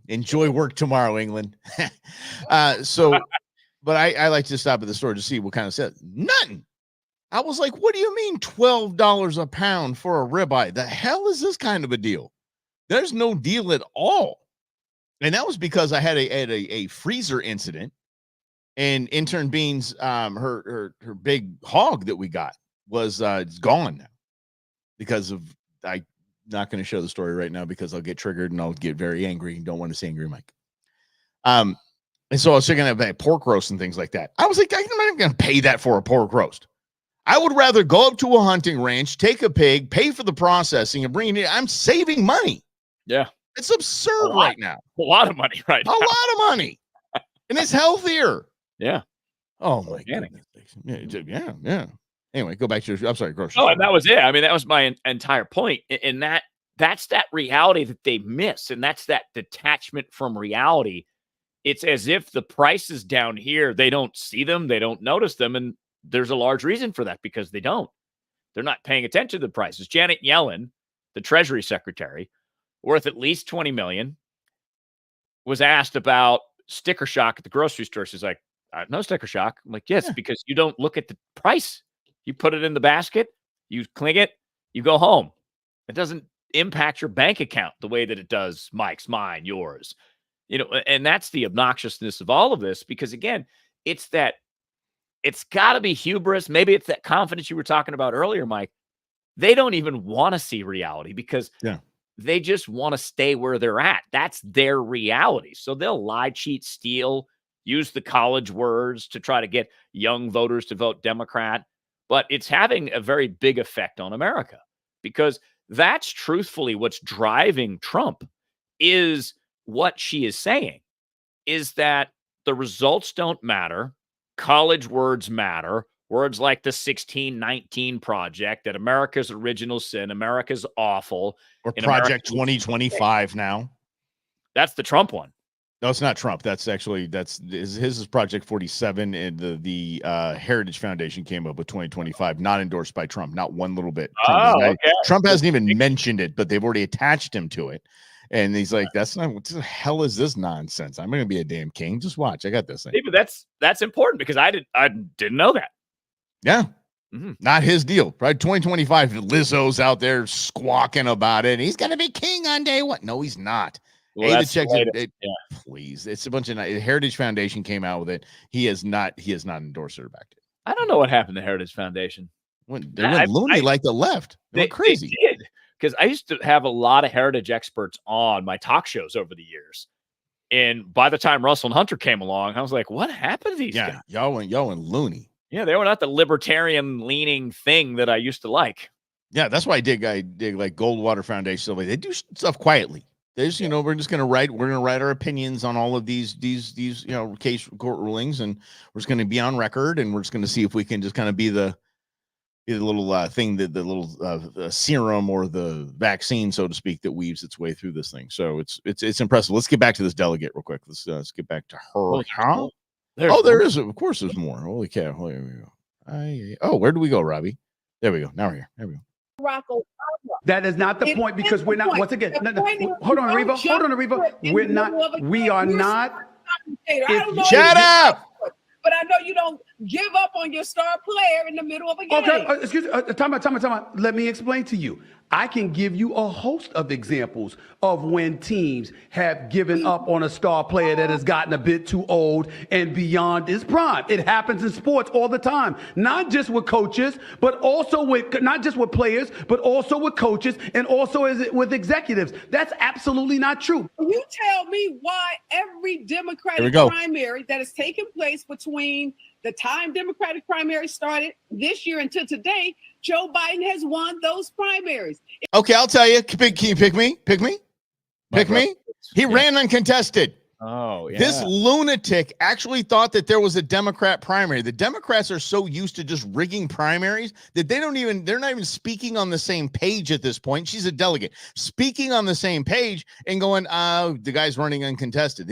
Enjoy work tomorrow, England. But I like to stop at the store to see what kind of set. Nothing. I was like, what do you mean $12 a pound for a ribeye? The hell is this kind of a deal? There's no deal at all. And that was because I had a freezer incident, and intern Beans, her big hog that we got was gone now because of, I'm not going to show the story right now because I'll get triggered and I'll get very angry. Don't want to say angry, Mike. And so I was thinking about pork roast and things like that. I was like, I'm not going to pay that for a pork roast. I would rather go up to a hunting ranch, take a pig, pay for the processing, and bring it in. I'm saving money. Yeah. It's absurd right now. A lot of money right now. A lot of money. And it's healthier. Yeah. Oh, my goodness. Yeah. Anyway, go back to your, I'm sorry, grocery. Oh, and that was it. I mean, that was my entire point. And that's that reality that they miss. And that's that detachment from reality. It's as if the prices down here, they don't see them, they don't notice them. And there's a large reason for that, because they don't. They're not paying attention to the prices. Janet Yellen, the Treasury Secretary, worth at least $20 million, was asked about sticker shock at the grocery store. She's like, no sticker shock. I'm like, yes, because you don't look at the price. You put it in the basket, you cling it, you go home. It doesn't impact your bank account the way that it does Mike's, mine, yours. And that's the obnoxiousness of all of this, because again, it's got to be hubris. Maybe it's that confidence you were talking about earlier, Mike. They don't even want to see reality because they just want to stay where they're at. That's their reality. So they'll lie, cheat, steal, use the college words to try to get young voters to vote Democrat. But it's having a very big effect on America, because that's truthfully what's driving Trump, is what she is saying, is that the results don't matter. College words matter. Words like the 1619 Project, that America's original sin, America's awful. Or Project 2025 now. That's the Trump one. No, it's not Trump. His is Project 47, and the Heritage Foundation came up with 2025, not endorsed by Trump, not one little bit. Trump hasn't even mentioned it, but they've already attached him to it. And he's like, "That's not, what the hell is this nonsense? I'm going to be a damn king. Just watch. I got this thing." But that's important, because I didn't know that. Yeah. Not his deal. Right. 2025, Lizzo's out there squawking about it. He's going to be king on day one. No, he's not. Well, please. It's a bunch of Heritage Foundation came out with it. He has not endorsed her back to it. I don't know what happened to Heritage Foundation. They went loony like the left. They went crazy. They did. Because I used to have a lot of heritage experts on my talk shows over the years. And by the time Russell and Hunter came along, I was like, what happened to these guys? Y'all went loony. Yeah, they were not the libertarian leaning thing that I used to like. Yeah, that's why I dig like Goldwater Foundation. They do stuff quietly. They just, we're just going to write our opinions on all of these case court rulings, and we're just going to be on record, and we're just going to see if we can just kind of be the little thing, the little serum or the vaccine, so to speak, that weaves its way through this thing. So it's impressive. Let's get back to this delegate real quick. Let's get back to her. There is. Of course, there's more. Holy cow! Here we go. Where do we go, Robbie? There we go. Now we're here. There we go. That is not the point, because we're not. Once again, hold on, Reba. We are not. Shut up. But I know you don't give up on your star player in the middle of a game. Okay, excuse me. Time out. Let me explain to you. I can give you a host of examples of when teams have given up on a star player that has gotten a bit too old and beyond his prime. It happens in sports all the time, not just with coaches, but also not just with players, but also with coaches, and also with executives. That's absolutely not true. You tell me why every Democratic primary that has taken place between the time Democratic primary started this year until today, Joe Biden has won those primaries. Okay, I'll tell you. Can you pick me? Pick me? He ran uncontested. Oh, yeah. This lunatic actually thought that there was a Democrat primary. The Democrats are so used to just rigging primaries that they're not even speaking on the same page at this point. She's a delegate speaking on the same page and going, the guy's running uncontested.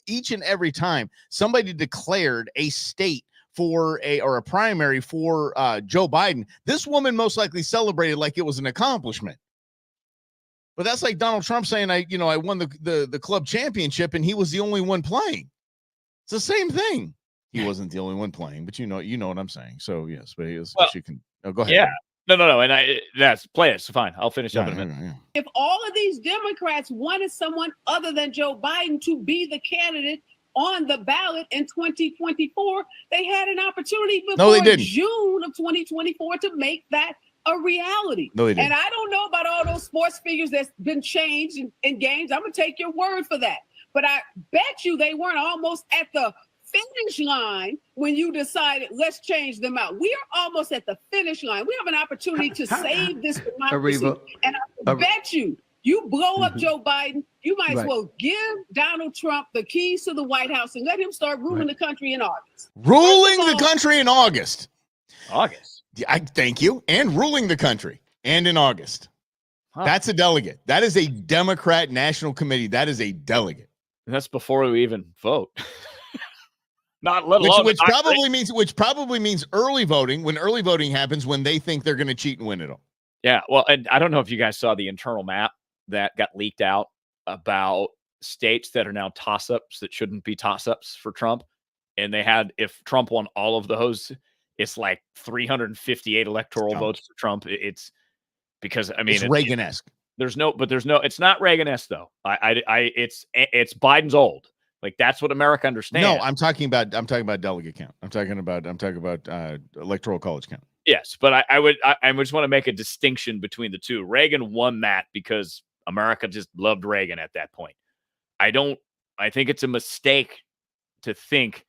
Each and every time somebody declared a state for a primary for Joe Biden, this woman most likely celebrated like it was an accomplishment. But that's like Donald Trump saying, I won the club championship and he was the only one playing. It's the same thing. He wasn't the only one playing, but you know what I'm saying. So yes, but she can go ahead. Yeah. No. And that's play it. So fine. I'll finish up in a minute. Yeah. If all of these Democrats wanted someone other than Joe Biden to be the candidate on the ballot in 2024, they had an opportunity before June of 2024 to make that a reality. No, they didn't. And I don't know about all those sports figures that's been changed in games. I'm going to take your word for that. But I bet you they weren't almost at the finish line when you decided, let's change them out. We are almost at the finish line. We have an opportunity to save this democracy. And I bet you blow up Joe Biden, you might as well give Donald Trump the keys to the White House and let him start ruling the country in August. Ruling the country in August. August. I thank you. And ruling the country. And in August. Huh. That's a delegate. That is a Democrat National Committee. That is a delegate. And that's before we even vote. Not let alone which probably means early voting, when early voting happens when they think they're going to cheat and win it all. Yeah, well, and I don't know if you guys saw the internal map that got leaked out about states that are now toss-ups that shouldn't be toss-ups for Trump. And they had, if Trump won all of those, it's like 358 electoral votes for Trump. It's because, I mean, it's Reagan-esque. There's no. It's not Reagan-esque though. It's Biden's old. Like that's what America understands. No, I'm talking about delegate count. I'm talking about electoral college count. Yes, but I just want to make a distinction between the two. Reagan won that because America just loved Reagan at that point. I think it's a mistake to think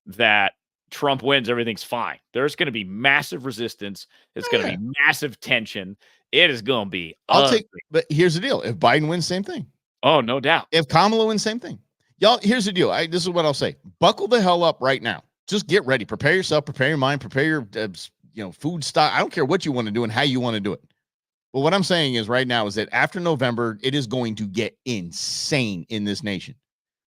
that Trump wins, everything's fine. There's going to be massive resistance. It's going to be massive tension. It is going to be ugly. But here's the deal. If Biden wins, same thing. Oh, no doubt. If Kamala wins, same thing. Y'all, here's the deal. This is what I'll say. Buckle the hell up right now. Just get ready. Prepare yourself. Prepare your mind. Prepare your food stock. I don't care what you want to do and how you want to do it. But what I'm saying is right now is that after November, it is going to get insane in this nation.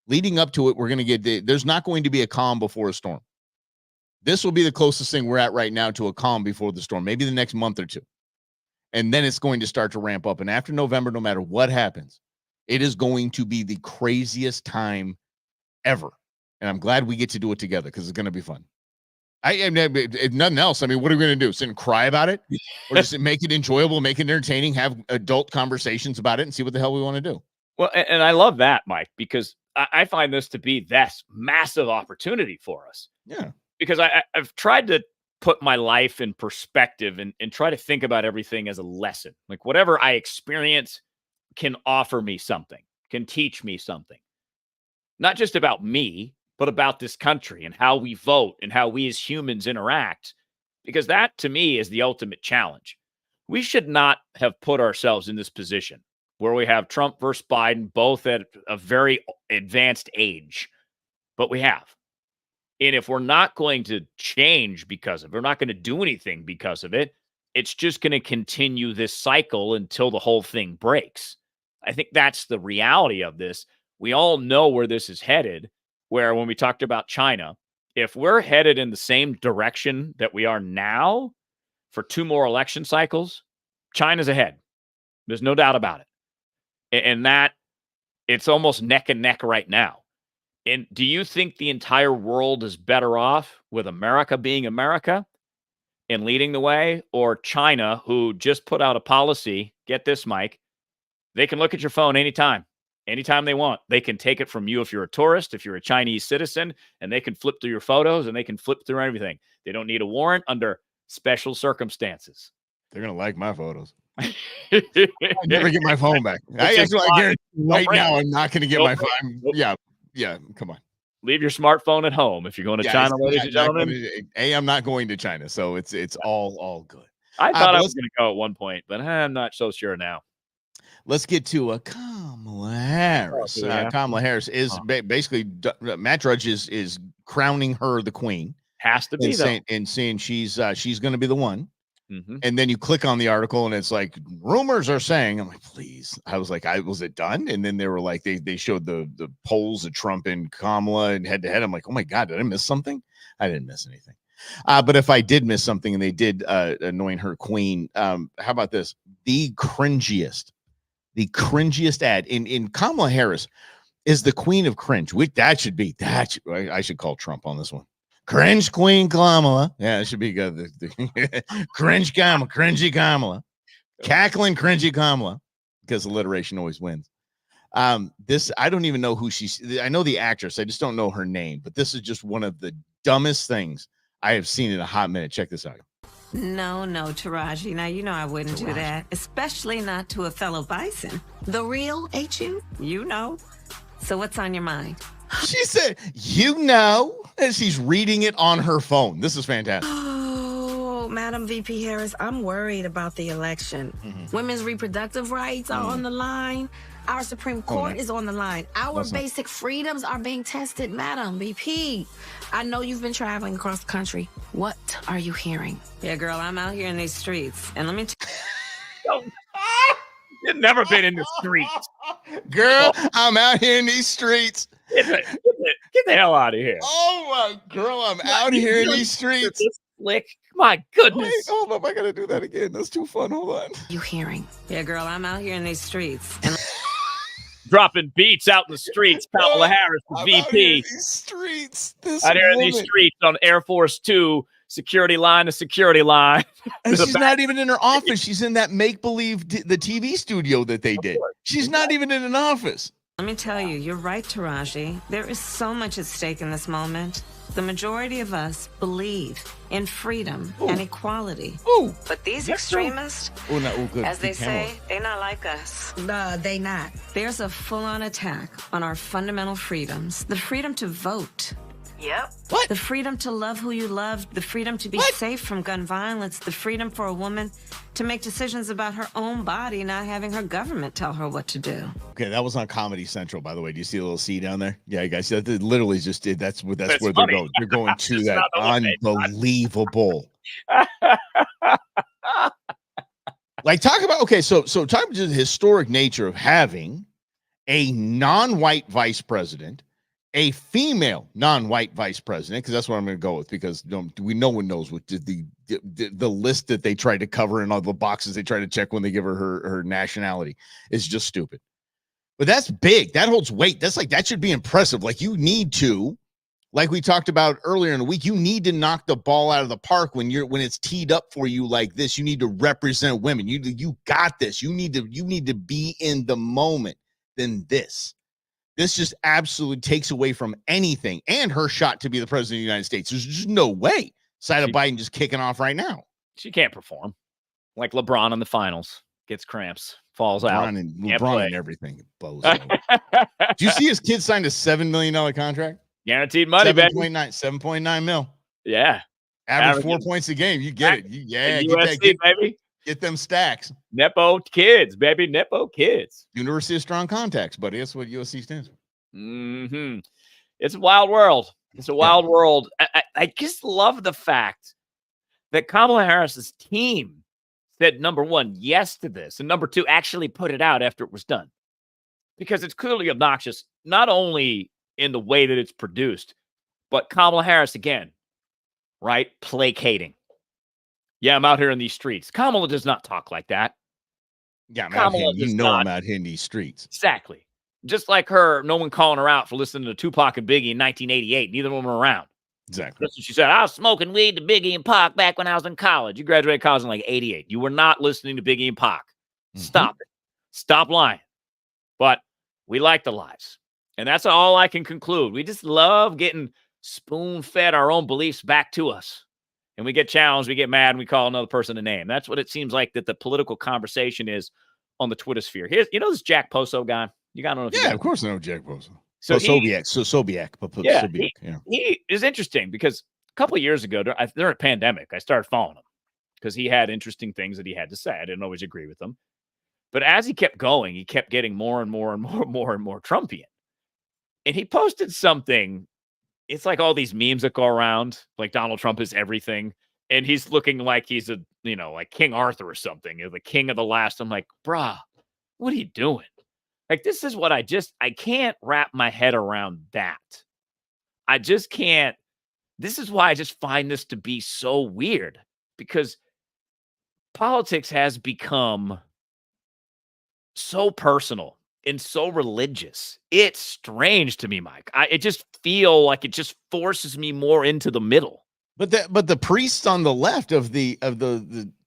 Leading up to it, we're going to get there's not going to be a calm before a storm. This will be the closest thing we're at right now to a calm before the storm, maybe the next month or two. And then it's going to start to ramp up. And after November, no matter what happens, it is going to be the craziest time ever. And I'm glad we get to do it together because it's going to be fun. If nothing else, I mean, what are we going to do? Sit and cry about it? Or just make it enjoyable, make it entertaining, have adult conversations about it and see what the hell we want to do? Well, and I love that, Mike, because I find this to be this massive opportunity for us. Yeah. Because I've tried to put my life in perspective and try to think about everything as a lesson. Like whatever I experience can offer me something, can teach me something. Not just about me, but about this country and how we vote and how we as humans interact. Because that, to me, is the ultimate challenge. We should not have put ourselves in this position where we have Trump versus Biden, both at a very advanced age. But we have. And if we're not going to change because of it, we're not going to do anything because of it, it's just going to continue this cycle until the whole thing breaks. I think that's the reality of this. We all know where this is headed, where when we talked about China, if we're headed in the same direction that we are now for 2 more election cycles, China's ahead. There's no doubt about it. And that it's almost neck and neck right now. And do you think the entire world is better off with America being America and leading the way, or China, who just put out a policy? Get this, Mike. They can look at your phone anytime they want. They can take it from you if you're a tourist, if you're a Chinese citizen, and they can flip through your photos and they can flip through everything. They don't need a warrant under special circumstances. They're going to like my photos. I never get my phone back. I guarantee right now I'm not going to get my phone. Yeah, come on. Leave your smartphone at home if you're going to China, ladies and gentlemen. I'm not going to China, so it's all good. I thought I was going to go at one point, but I'm not so sure now. Let's get to Kamala Harris. Kamala Harris is basically Matt Drudge is crowning her the queen. Has to be, and saying she's going to be the one. Mm-hmm. And then you click on the article and it's like rumors are saying. I'm like, please. I was like, was it done? And then they were like, they showed the polls of Trump and Kamala and head to head. I'm like, oh my God, did I miss something? I didn't miss anything. But if I did miss something and they did anoint her queen, how about this? The cringiest ad in Kamala Harris is the queen of cringe. I should call Trump on this one. Cringe Queen Kamala. Yeah, it should be good. Cringe Kamala, cringy Kamala, cackling cringy Kamala, because alliteration always wins. This, I don't even know who I know the actress. I just don't know her name, but this is just one of the dumbest things I have seen in a hot minute. Check this out. No, Taraji. Now, you know I wouldn't do that, especially not to a fellow bison. The real, ain't you? You know. So what's on your mind? She said, as she's reading it on her phone. This is fantastic. Oh, Madam VP Harris, I'm worried about the election. Mm-hmm. Women's reproductive rights are on the line. Our Supreme Court is on the line. Our basic freedoms are being tested, Madam VP. I know you've been traveling across the country. What are you hearing? Yeah, girl, I'm out here in these streets. And let me You've never been in the streets. Girl, I'm out here in these streets. Get the hell out of here. Oh, my girl, I'm out here in these streets. Slick. My goodness. Wait, hold up. I got to do that again. That's too fun. Hold on. You hearing? Yeah, girl, I'm out here in these streets. And dropping beats out in the streets. Kamala Harris, the VP. Out here in these streets. Out here in these streets on Air Force 2, security line to security line. And she's not even in her office. She's in that make-believe the TV studio that they did. She's not even in an office. Let me tell you, you're right, Taraji. There is so much at stake in this moment. The majority of us believe in freedom and equality. But these extremists, as they say, they're not like us. No, they not. There's a full-on attack on our fundamental freedoms. The freedom to vote. Yep. What? The freedom to love who you love, the freedom to be safe from gun violence, the freedom for a woman to make decisions about her own body, not having her government tell her what to do. Okay, that was on Comedy Central, by the way. Do you see a little C down there? Yeah, you guys, that literally just did. That's where they're going. They're going to that. Unbelievable. Like, talk about, okay, so talk about the historic nature of having a non-white vice president, a female non-white vice president, because that's what I'm going to go with, because no one knows what the list that they tried to cover and all the boxes they try to check when they give her nationality is just stupid. But that's big. That holds weight. That should be impressive. Like, you need to, like we talked about earlier in the week, you need to knock the ball out of the park when it's teed up for you like this. You need to represent women. You got this. You need to be in the moment than this. This just absolutely takes away from anything and her shot to be the president of the United States. There's just no way side of Biden just kicking off right now. She can't perform. Like LeBron in the finals. Gets cramps. Falls out. LeBron and everything. Bozo. Do you see his kid signed a $7 million contract? Guaranteed money, baby. 7.9 mil. Yeah. Average 4 points a game. You get it. Get USC, baby. Get them stacks. Nepo kids, baby. Nepo kids. University of Strong Contacts, buddy. That's what USC stands for. Mm-hmm. It's a wild world. It's a wild world. I just love the fact that Kamala Harris's team said, number one, yes to this, and number two, actually put it out after it was done. Because it's clearly obnoxious, not only in the way that it's produced, but Kamala Harris, again, right? Placating. Yeah, I'm out here in these streets. Kamala does not talk like that. Yeah, I'm out here in these streets. Exactly. Just like her, no one calling her out for listening to Tupac and Biggie in 1988. Neither one were around. Exactly. That's what she said. I was smoking weed to Biggie and Pac back when I was in college. You graduated college in like 88. You were not listening to Biggie and Pac. Stop it. Stop lying. But we like the lies. And that's all I can conclude. We just love getting spoon-fed our own beliefs back to us. And we get challenged, we get mad, and we call another person a name. That's what it seems like that the political conversation is on the Twitter sphere. Here's, this Jack Poso guy? You got to know. Yeah, of course I know Jack Poso. Sobiak. He is interesting because a couple of years ago, during a pandemic, I started following him because he had interesting things that he had to say. I didn't always agree with them. But as he kept going, he kept getting more and more Trumpian. And he posted something. It's like all these memes that go around, like Donald Trump is everything. And he's looking like he's like King Arthur or something, the king of the last. I'm like, brah, what are you doing? Like, this is what I can't wrap my head around that. I just can't. This is why I just find this to be so weird, because politics has become so personal and so religious. It's strange to me, Mike. I just feel like it just forces me more into the middle. But the priests on the left of the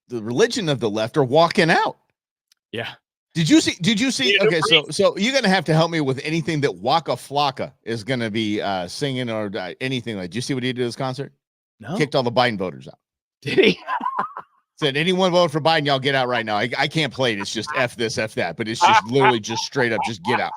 religion of the left are walking out. Yeah. Did you see? Okay, so you're gonna have to help me with anything that Waka Flocka is gonna be singing or anything like. Did you see what he did at this concert? No. Kicked all the Biden voters out. Did he? Said, anyone vote for Biden, y'all get out right now. I can't play it. It's just F this, F that. But it's just literally just straight up, just get out.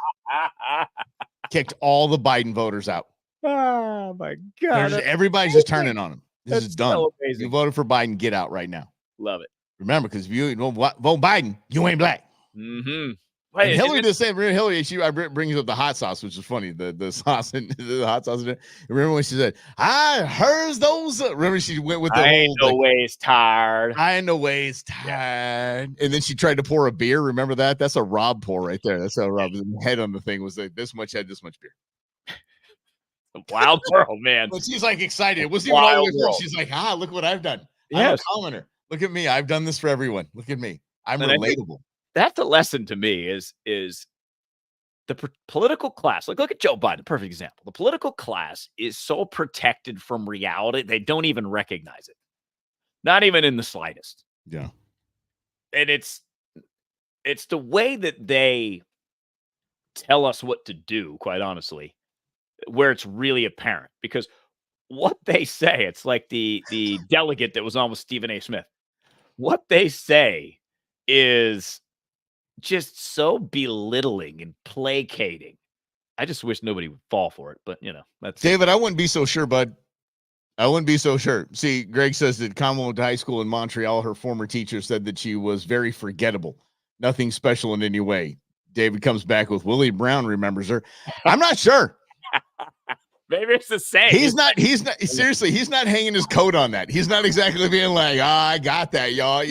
Kicked all the Biden voters out. Oh, my God. Everybody's just turning on him. This is done. So amazing. You voted for Biden, get out right now. Love it. Remember, because if you don't vote Biden, you ain't black. Mm-hmm. Wait, Hillary the same. Hillary, she brings up the hot sauce, which is funny. The sauce and the hot sauce. Remember when she said, "I heard those." Remember she went with the I ain't no ways tired. I ain't no ways tired. And then she tried to pour a beer. Remember that? That's a Rob pour right there. That's how Rob's head on the thing was like this much head, this much beer. Wild world, man. But she's like excited. It wasn't even all the way. She's like, look what I've done. I'm a commenter. Look at me. I've done this for everyone. Look at me. I'm relatable. That's the lesson to me is the political class. Like, look at Joe Biden, perfect example. The political class is so protected from reality, they don't even recognize it. Not even in the slightest. Yeah. And it's the way that they tell us what to do, quite honestly, where it's really apparent. Because what they say, it's like the delegate that was on with Stephen A. Smith. What they say is just so belittling and placating. I just wish nobody would fall for it, but that's David. I wouldn't be so sure, bud. I wouldn't be so sure. See, Greg says that Kamala went to high school in Montreal. Her former teacher said that she was very forgettable, nothing special in any way. David comes back with Willie Brown remembers her. I'm not sure. Maybe it's the same. He's not seriously, he's not hanging his coat on that. He's not exactly being like, I got that, y'all.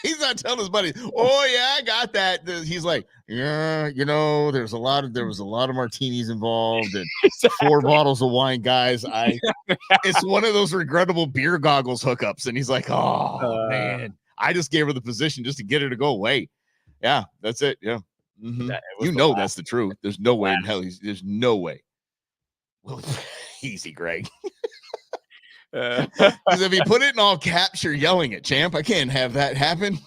He's not telling his buddies, oh yeah, I got that. He's like, yeah, there was a lot of martinis involved and 4 bottles of wine, guys. It's one of those regrettable beer goggles hookups. And he's like, oh man, I just gave her the position just to get her to go away. Yeah, that's it. Yeah. Mm-hmm. That's the truth. There's no way in hell. There's no way. Well, easy, Greg. Because if you put it in all caps, you're yelling at champ. I can't have that happen.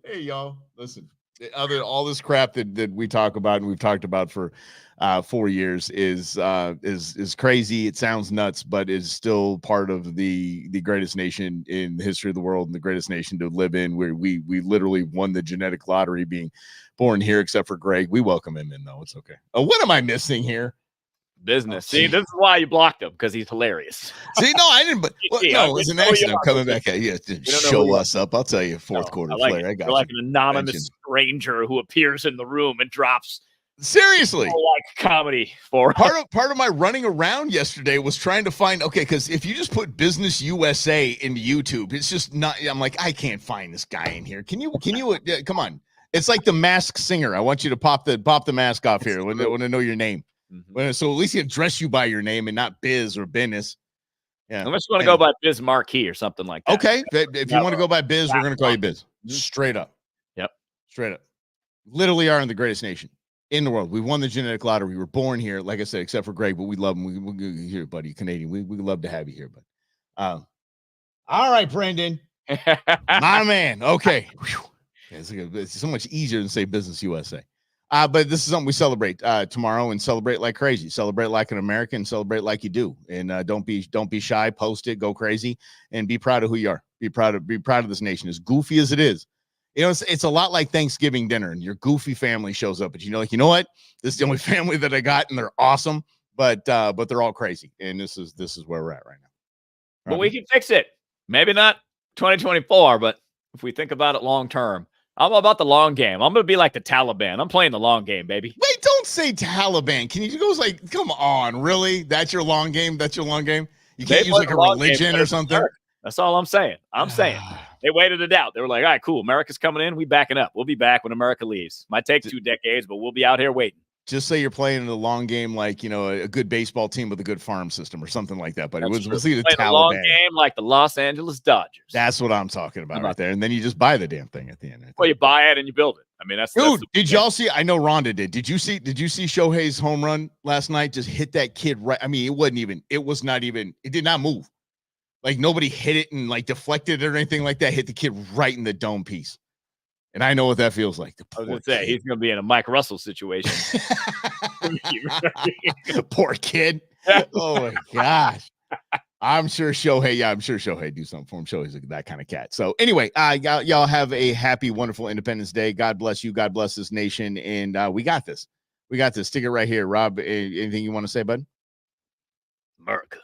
Hey, y'all, listen. All this crap that we talk about and we've talked about for 4 years is crazy. It sounds nuts, but is still part of the greatest nation in the history of the world and the greatest nation to live in. Where we literally won the genetic lottery being born here, except for Greg. We welcome him in, though. It's okay. Oh, what am I missing here? Business. See, this is why you blocked him, because he's hilarious. See, no, I didn't. But no, it's an accident. I'm coming back at you to show us up. I'll tell you, fourth quarter flair. I got you. Like an anonymous stranger who appears in the room and drops. Seriously, like comedy for part of my running around yesterday was trying to find because if you just put Business USA into YouTube, it's just not. I'm like, I can't find this guy in here. Can you come on? It's like the Masked Singer. I want you to pop the mask off here when I know your name. Mm-hmm. So at least he address you by your name and not Biz or Business. Yeah, unless you want to go by Biz Marquee or something like that. Okay, if you want to go by Biz, we're going to call you Biz. Straight up. Yep. Straight up. Literally are in the greatest nation in the world. We won the genetic lottery. We were born here, like I said, except for Greg, but we love him. We here, buddy, Canadian. We love to have you here, but all right, Brendan, my man. Okay, it's so much easier than say Business USA. But this is something we celebrate tomorrow and celebrate like crazy. Celebrate like an American. Celebrate like you do, and don't be shy. Post it. Go crazy, and be proud of who you are. Be proud of this nation, as goofy as it is. It's a lot like Thanksgiving dinner, and your goofy family shows up, but you know what? This is the only family that I got, and they're awesome, but they're all crazy, and this is where we're at right now. But we can fix it. Maybe not 2024, but if we think about it long term. I'm about the long game. I'm going to be like the Taliban. I'm playing the long game, baby. Wait, don't say Taliban. Can you go like, come on, really? That's your long game? That's your long game? You can't use like a religion or something? That's all I'm saying. They waited it out. They were like, all right, cool. America's coming in. We backing up. We'll be back when America leaves. Might take 2 decades, but we'll be out here waiting. Just say you're playing the long game like, a good baseball team with a good farm system or something like that. But we'll see the Taliban. Long game like the Los Angeles Dodgers. That's what I'm talking about right there. And then you just buy the damn thing at the end. Well, you buy it and you build it. I mean, that's did y'all see? I know Rhonda did. Did you see Shohei's home run last night? Just hit that kid right. I mean, it did not move. Like nobody hit it and like deflected it or anything like that. Hit the kid right in the dome piece. And I know what that feels like. I was going to say, he's going to be in a Mike Russell situation. Poor kid. Oh, my gosh. I'm sure Shohei do something for him. Shohei's that kind of cat. So anyway, y'all have a happy, wonderful Independence Day. God bless you. God bless this nation. And we got this. Stick it right here. Rob, anything you want to say, bud? America.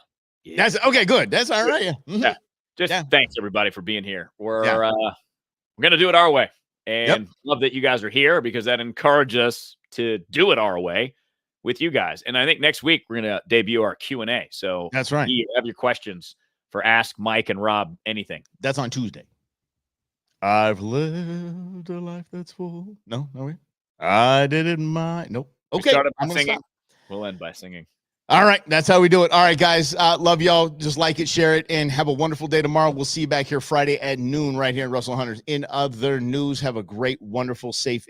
Yeah. That's okay. Good. That's all right. Yeah. Mm-hmm. Thanks everybody for being here. We're going to do it our way. And love that you guys are here because that encourages us to do it our way with you guys. And I think next week we're going to debut our Q&A. So that's right. You have your questions for Ask Mike and Rob anything. That's on Tuesday. I've lived a life that's full. No, are we? I did it nope. Okay. We'll end by singing. All right. That's how we do it. All right, guys. Love y'all. Just like it, share it, and have a wonderful day tomorrow. We'll see you back here Friday at noon right here in Russell Hunters. In other news, have a great, wonderful, safe